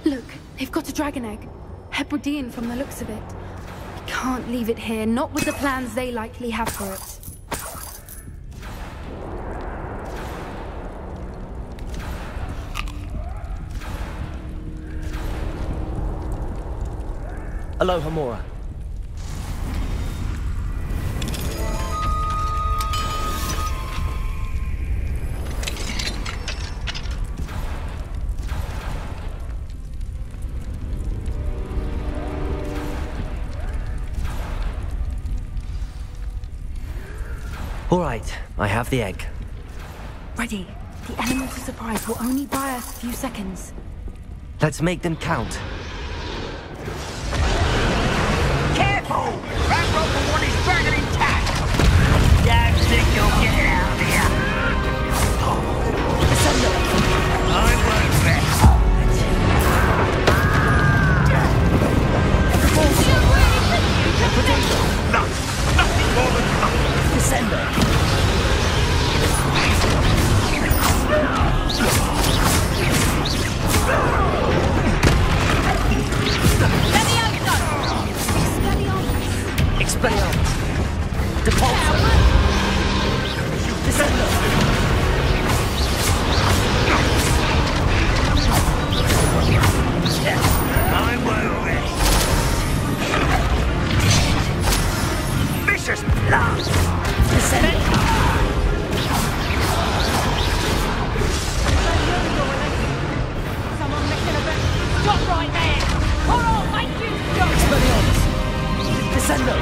Look, they've got a dragon egg. Hebridean from the looks of it. We can't leave it here, not with the plans they likely have for it. Aloha, Mora. All right, I have the egg. Ready. The element of surprise will only buy us a few seconds. Let's make them count. Careful! Ramrock will want his dragon intact! Don't think you'll get it out of here! I won't rest! Nothing more than nothing! Descender! Expelliarmus! Depulso! Descender! I won't rest! Vicious blast! Descender! Someone missing a bit. Stop right there! Or I'll make you stop! Expelliarmus! Descender!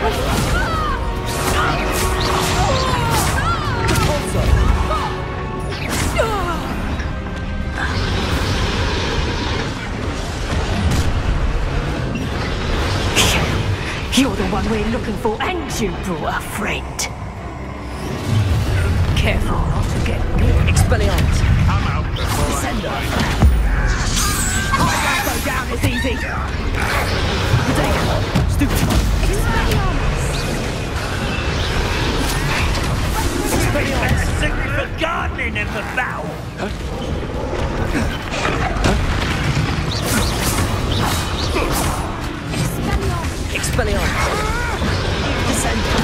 Depulso! You're the one we're looking for, and you brought a friend. Careful not to get bit. Expelliarmus! I'm out before Descender! I won't go down as easy. Stupid! Better suit me for gardening than for battle! Expelliarmus! Descender!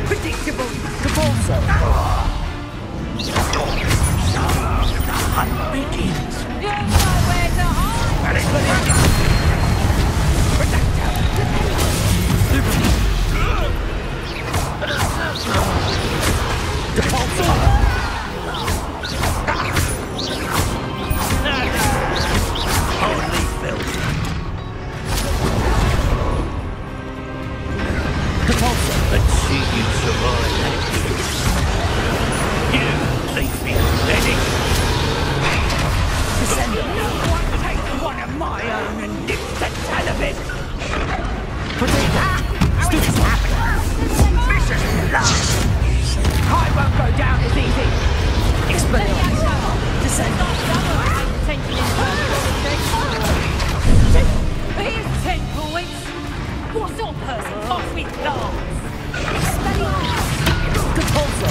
Predictable. Depulso! Hunt begins! You know where to hide. Hardly felt. Depulso! Let's see you survive that. You, leafy medic. Descender! Take one of my own and dip the tail of it. Stupid! Vicious blast! I won't go down as easy. Expelliarmus! Descender! Here's 10 points. What sort of person talks with dogs? Depulso!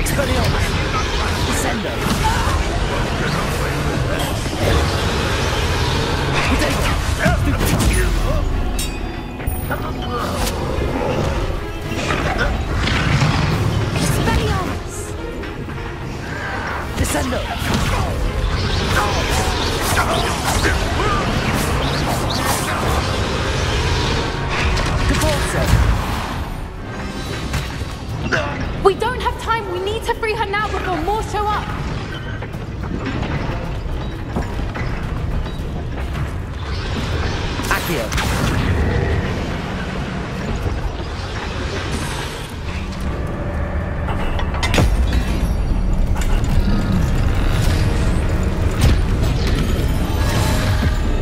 Expelliarmus! Descender! Expelliarmus! Descender! Depulso! We don't have time. We need to free her now before more show up. Accio!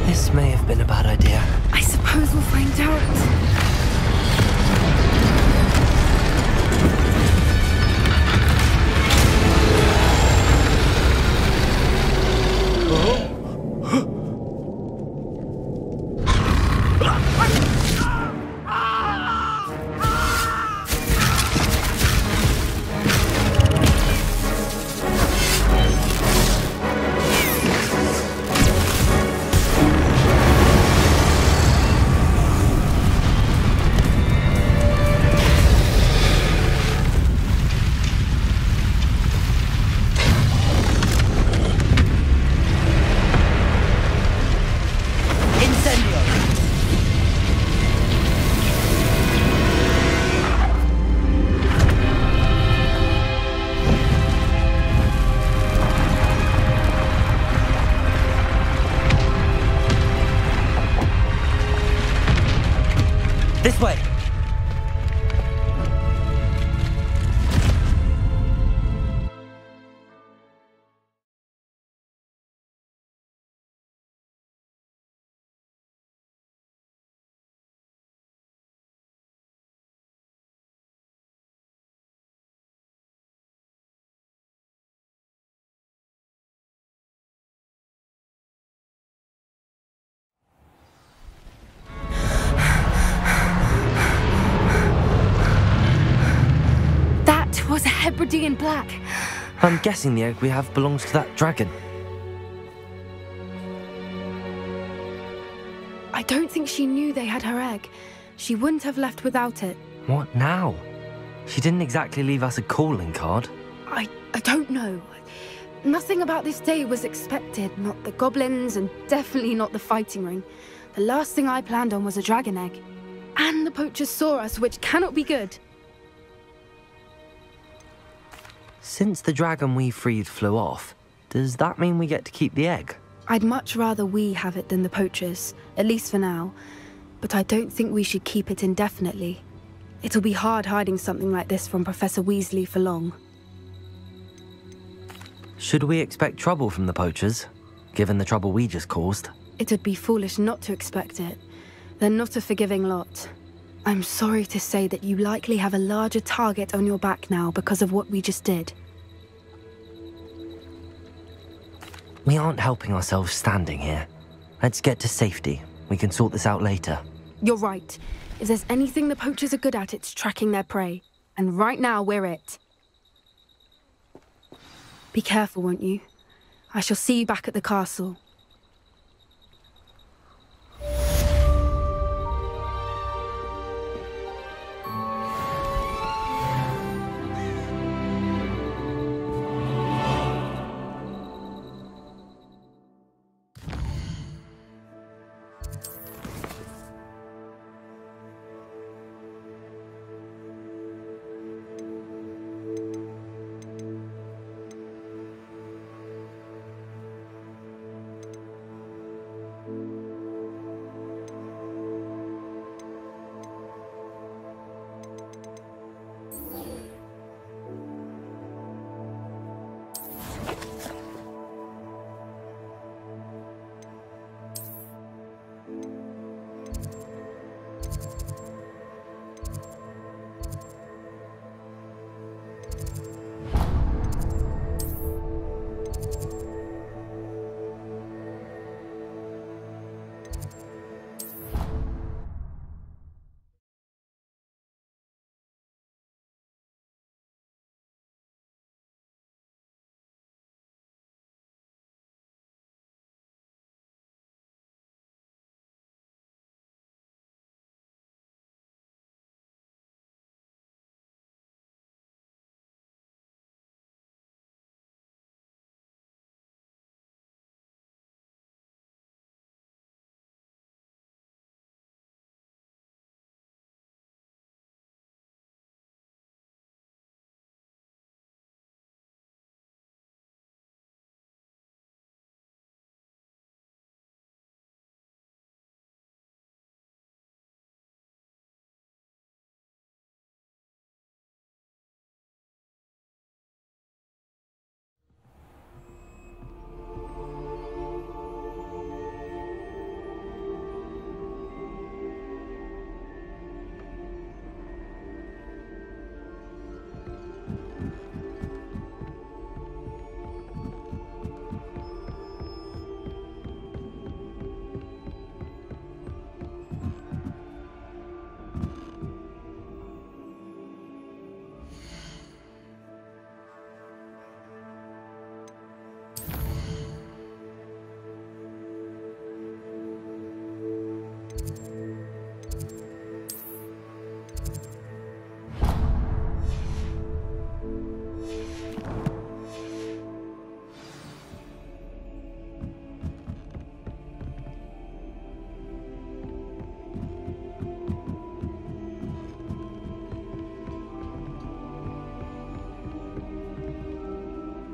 This may have been a bad idea. I suppose we'll find out. It was a Hebridean black. I'm guessing the egg we have belongs to that dragon. I don't think she knew they had her egg. She wouldn't have left without it. What now? She didn't exactly leave us a calling card. I don't know. Nothing about this day was expected. Not the goblins, and definitely not the fighting ring. The last thing I planned on was a dragon egg. And the poachers saw us, which cannot be good. Since the dragon we freed flew off, does that mean we get to keep the egg? I'd much rather we have it than the poachers, at least for now. But I don't think we should keep it indefinitely. It'll be hard hiding something like this from Professor Weasley for long. Should we expect trouble from the poachers, given the trouble we just caused? It'd be foolish not to expect it. They're not a forgiving lot. I'm sorry to say that you likely have a larger target on your back now because of what we just did. We aren't helping ourselves standing here. Let's get to safety. We can sort this out later. You're right. If there's anything the poachers are good at, it's tracking their prey. And right now, we're it. Be careful, won't you? I shall see you back at the castle.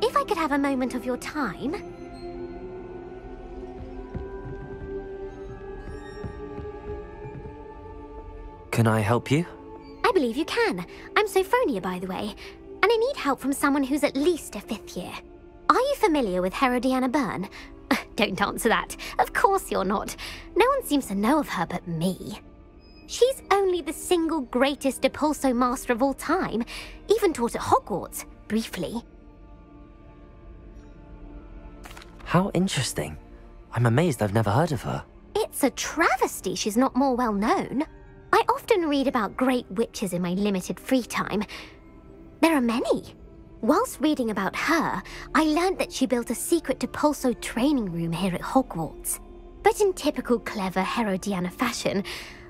If I could have a moment of your time... Can I help you? I believe you can. I'm Sophronia, by the way, and I need help from someone who's at least a 5th year. Are you familiar with Herodiana Byrne? Don't answer that. Of course you're not. No one seems to know of her but me. She's only the single greatest Depulso master of all time, even taught at Hogwarts, briefly. How interesting. I'm amazed I've never heard of her. It's a travesty she's not more well known. I often read about great witches in my limited free time, There are many. Whilst reading about her, I learned that she built a secret Depulso training room here at Hogwarts. But in typical clever Herodiana fashion,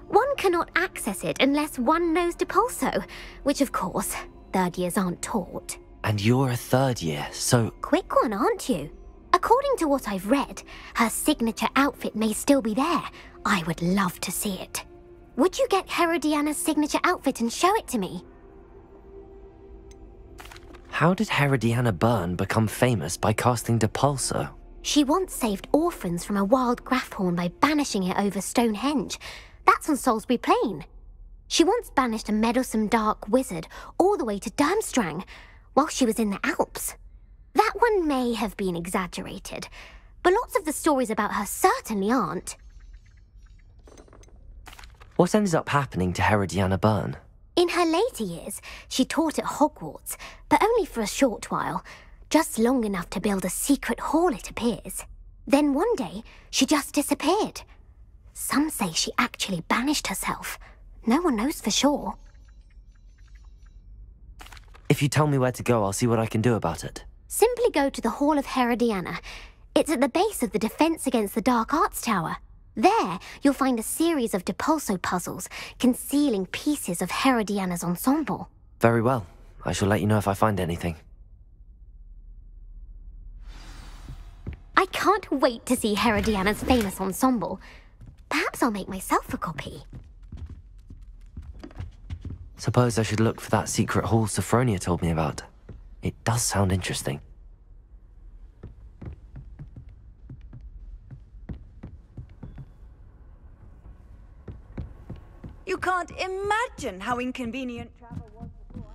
one cannot access it unless one knows Depulso, which of course, third years aren't taught. And you're a third year, so... Quick one, aren't you? According to what I've read, her signature outfit may still be there. I would love to see it. Would you get Herodiana's signature outfit and show it to me? How did Herodiana Byrne become famous by casting Depulso? She once saved orphans from a wild Grafhorn by banishing it over Stonehenge. That's on Salisbury Plain. She once banished a meddlesome dark wizard all the way to Durmstrang while she was in the Alps. That one may have been exaggerated, but lots of the stories about her certainly aren't. What ended up happening to Herodiana Byrne? In her later years, she taught at Hogwarts, but only for a short while, just long enough to build a secret hall, it appears. Then one day, she just disappeared. Some say she actually banished herself. No one knows for sure. If you tell me where to go, I'll see what I can do about it. Simply go to the Hall of Herodiana. It's at the base of the Defense Against the Dark Arts Tower. There, you'll find a series of Depulso puzzles concealing pieces of Herodiana's ensemble. Very well. I shall let you know if I find anything. I can't wait to see Herodiana's famous ensemble. Perhaps I'll make myself a copy. Suppose I should look for that secret hall Sophronia told me about. It does sound interesting. You can't imagine how inconvenient travel was before.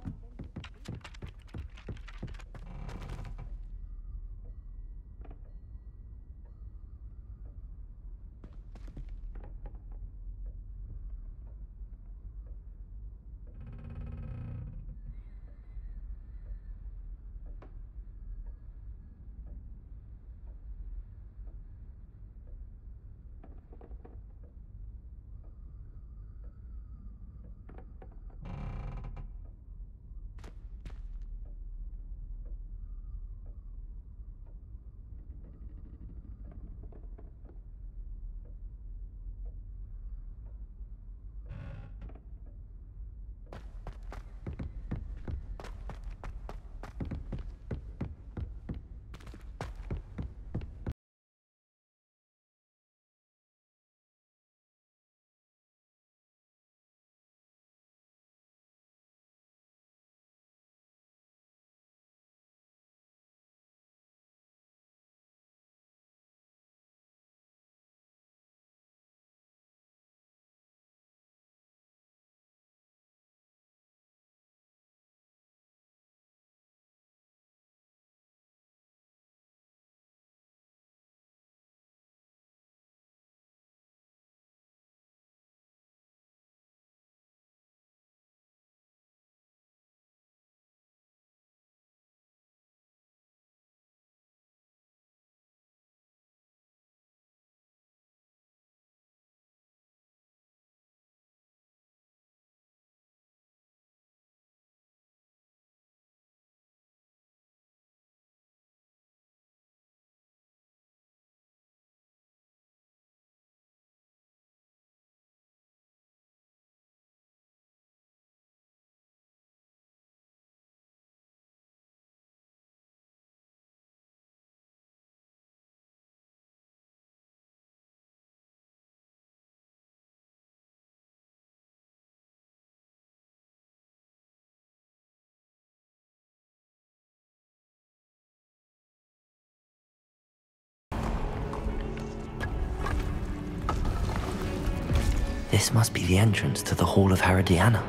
This must be the entrance to the Hall of Herodiana.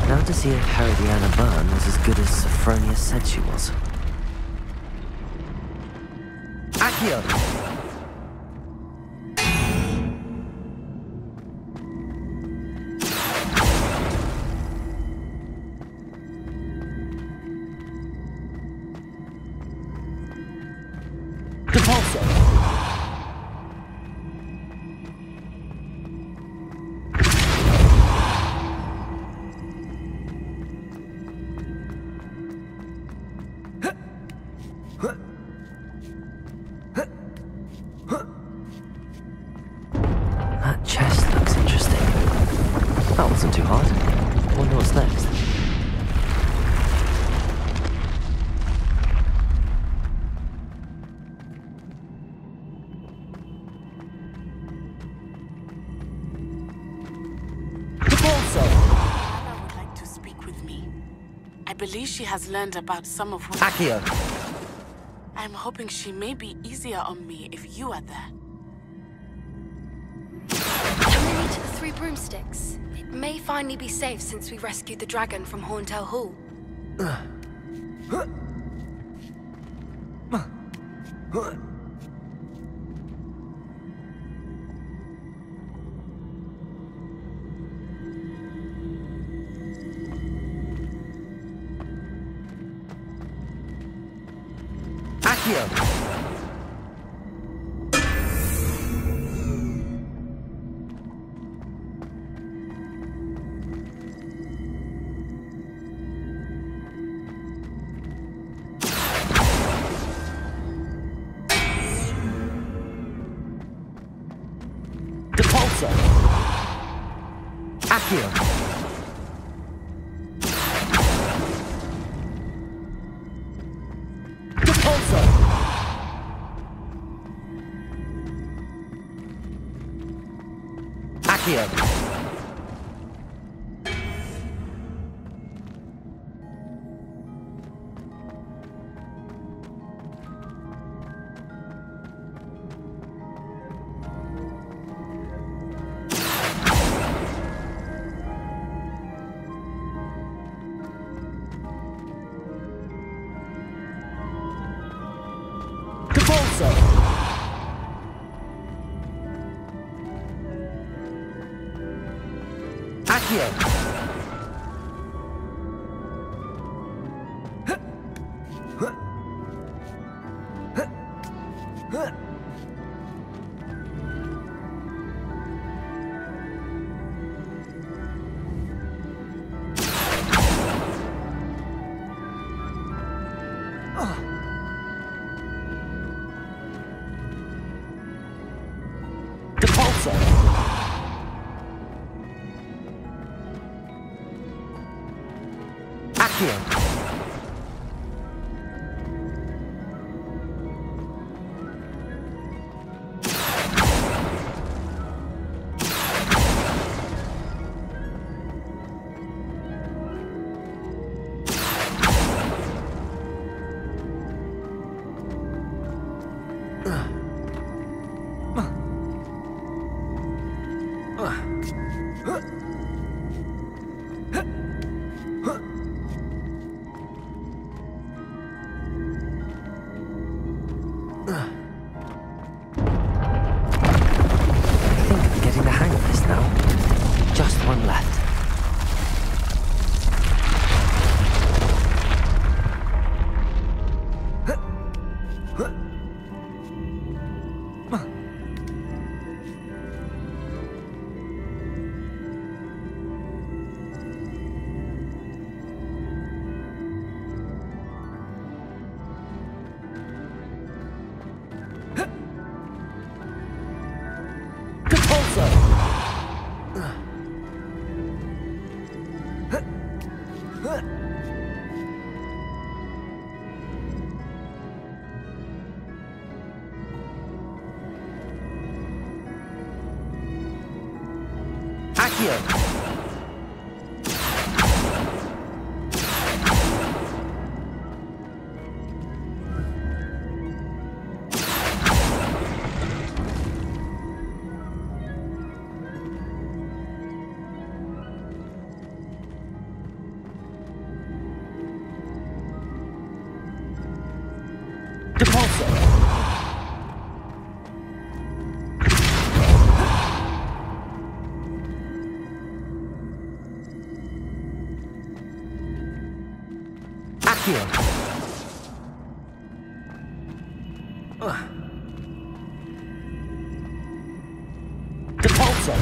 Now to see if Herodiana Byrne was as good as Sophronia said she was. Accio! That chest looks interesting. That wasn't too hard. Wonder what's next. Anna would like to speak with me. I believe she has learned about some of what... Accio! I'm hoping she may be easier on me if you are there. Can we meet to the Three Broomsticks? It may finally be safe since we rescued the dragon from Horntail Hall. Accio! Accio! Repulsor! Accio! Accio! Accio. Depulso.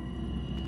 Accio.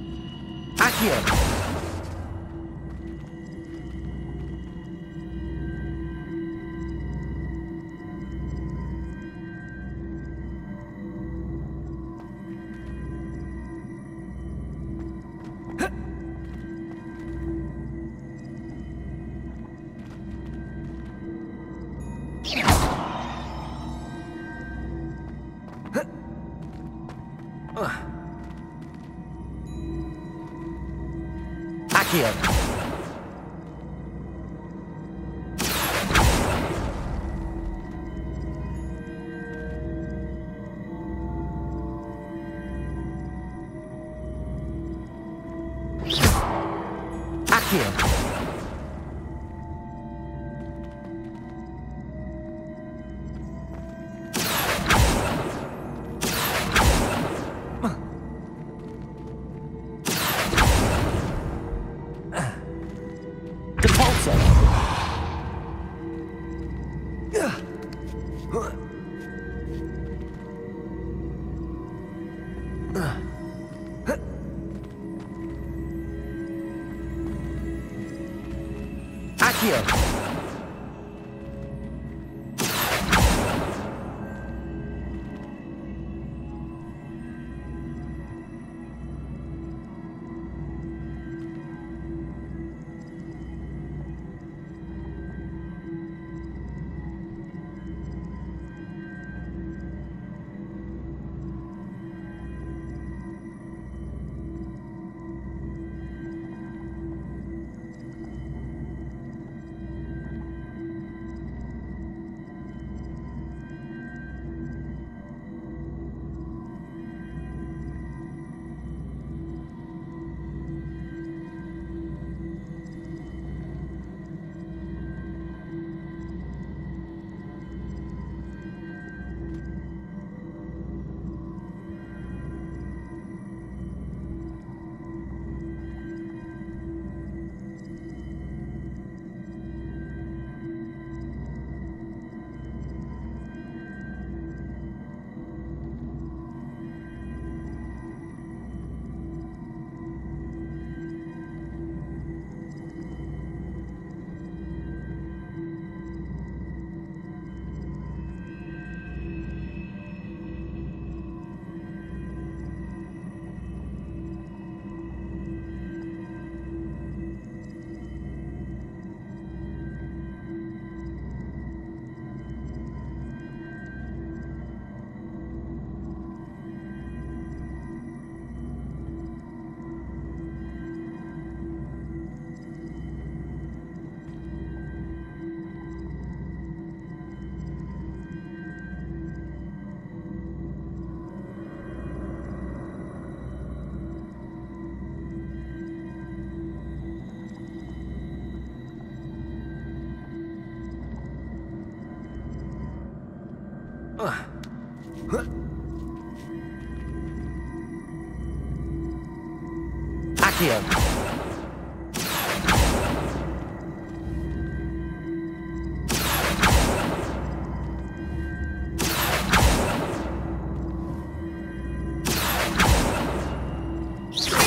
Accio!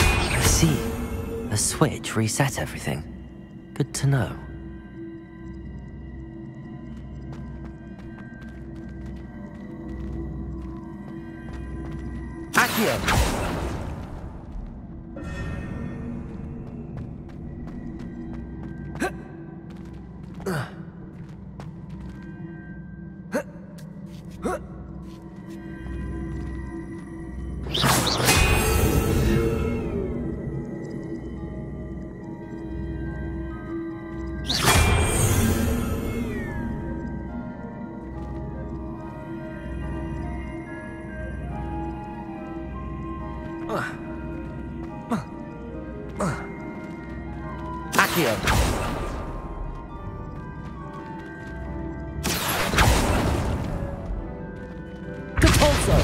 I see. A switch reset everything. Good to know. Accio! Accio! Repulso!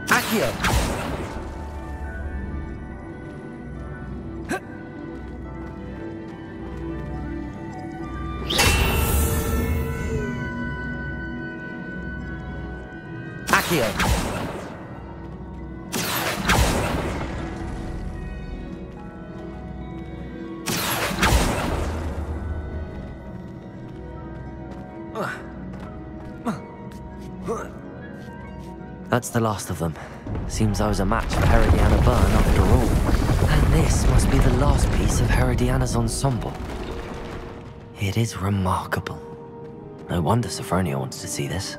Accio! Accio! That's the last of them. Seems I was a match for Herodiana Byrne after all. And this must be the last piece of Herodiana's ensemble. It is remarkable. No wonder Sophronia wants to see this.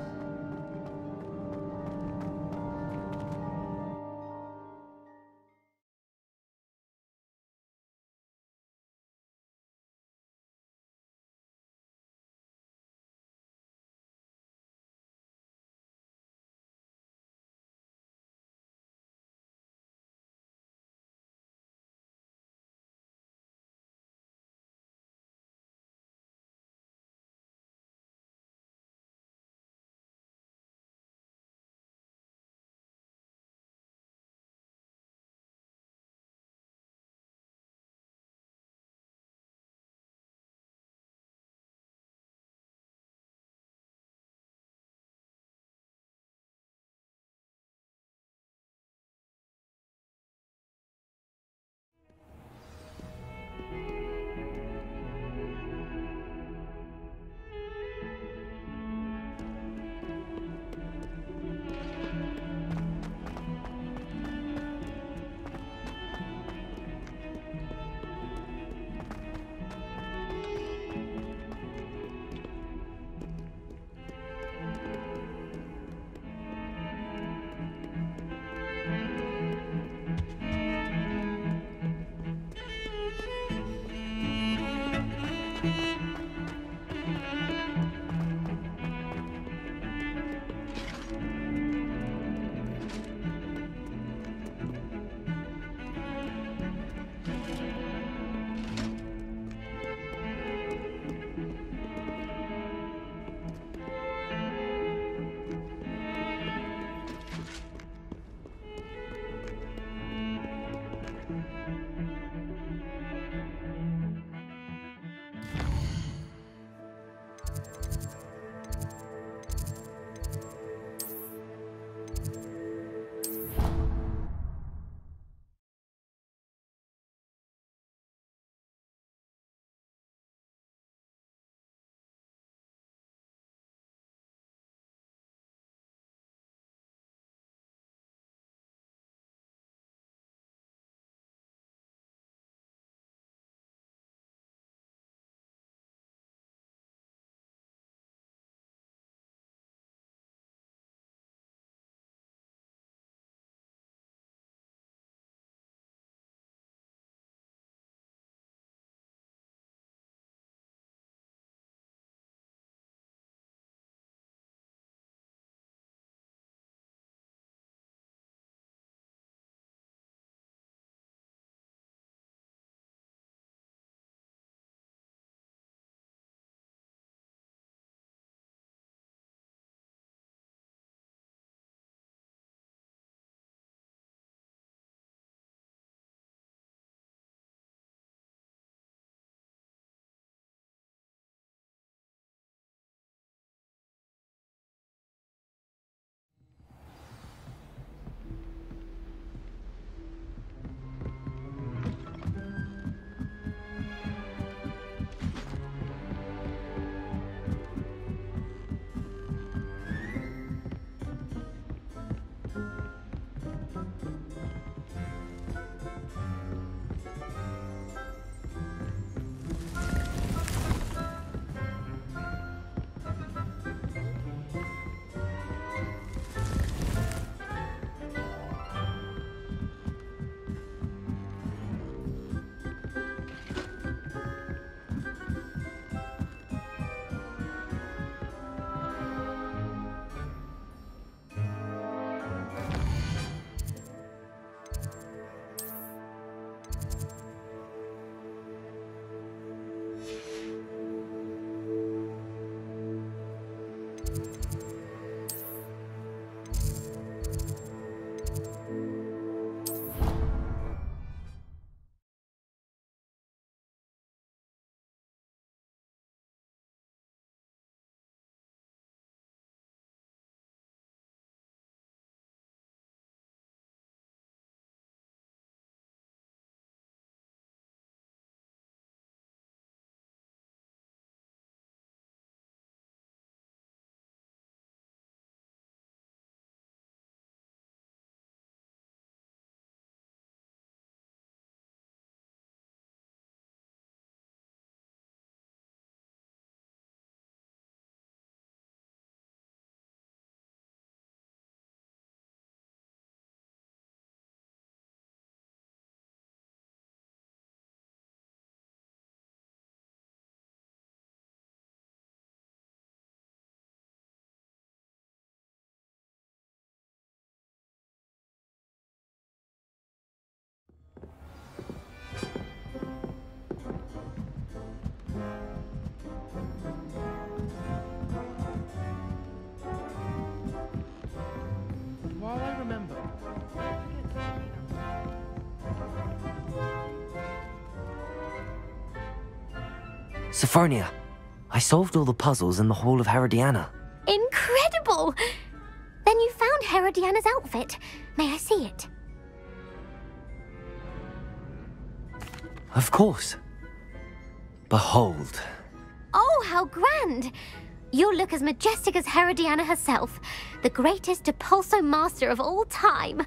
Sophronia, I solved all the puzzles in the Hall of Herodiana. Incredible! Then you found Herodiana's outfit. May I see it? Of course. Behold. Oh, how grand! You'll look as majestic as Herodiana herself, the greatest Depulso master of all time.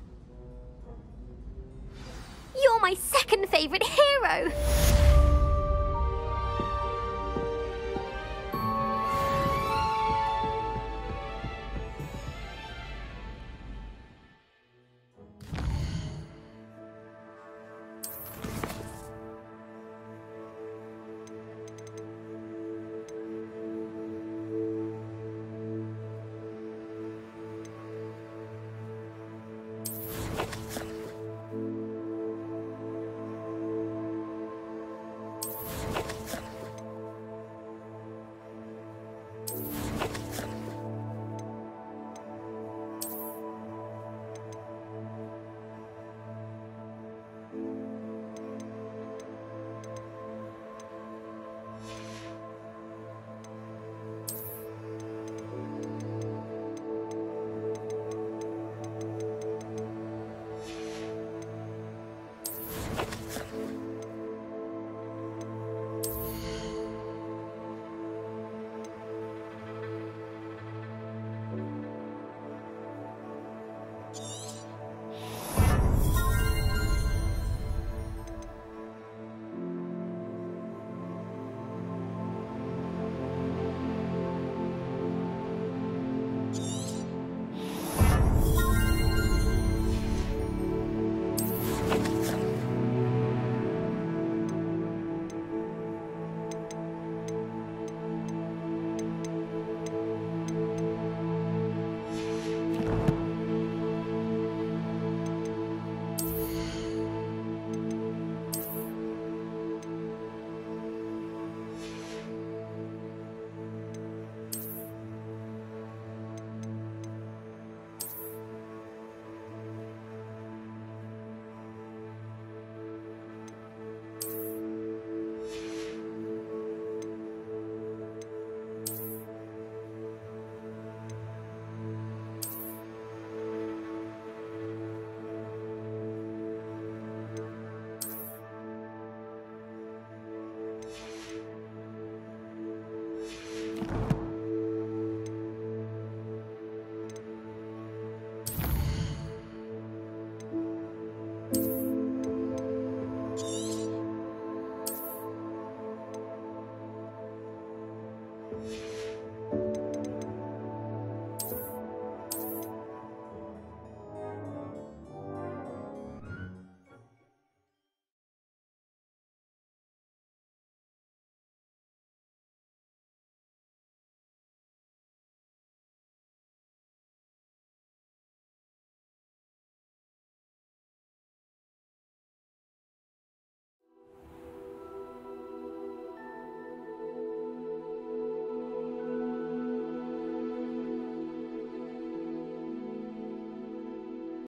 You're my second favorite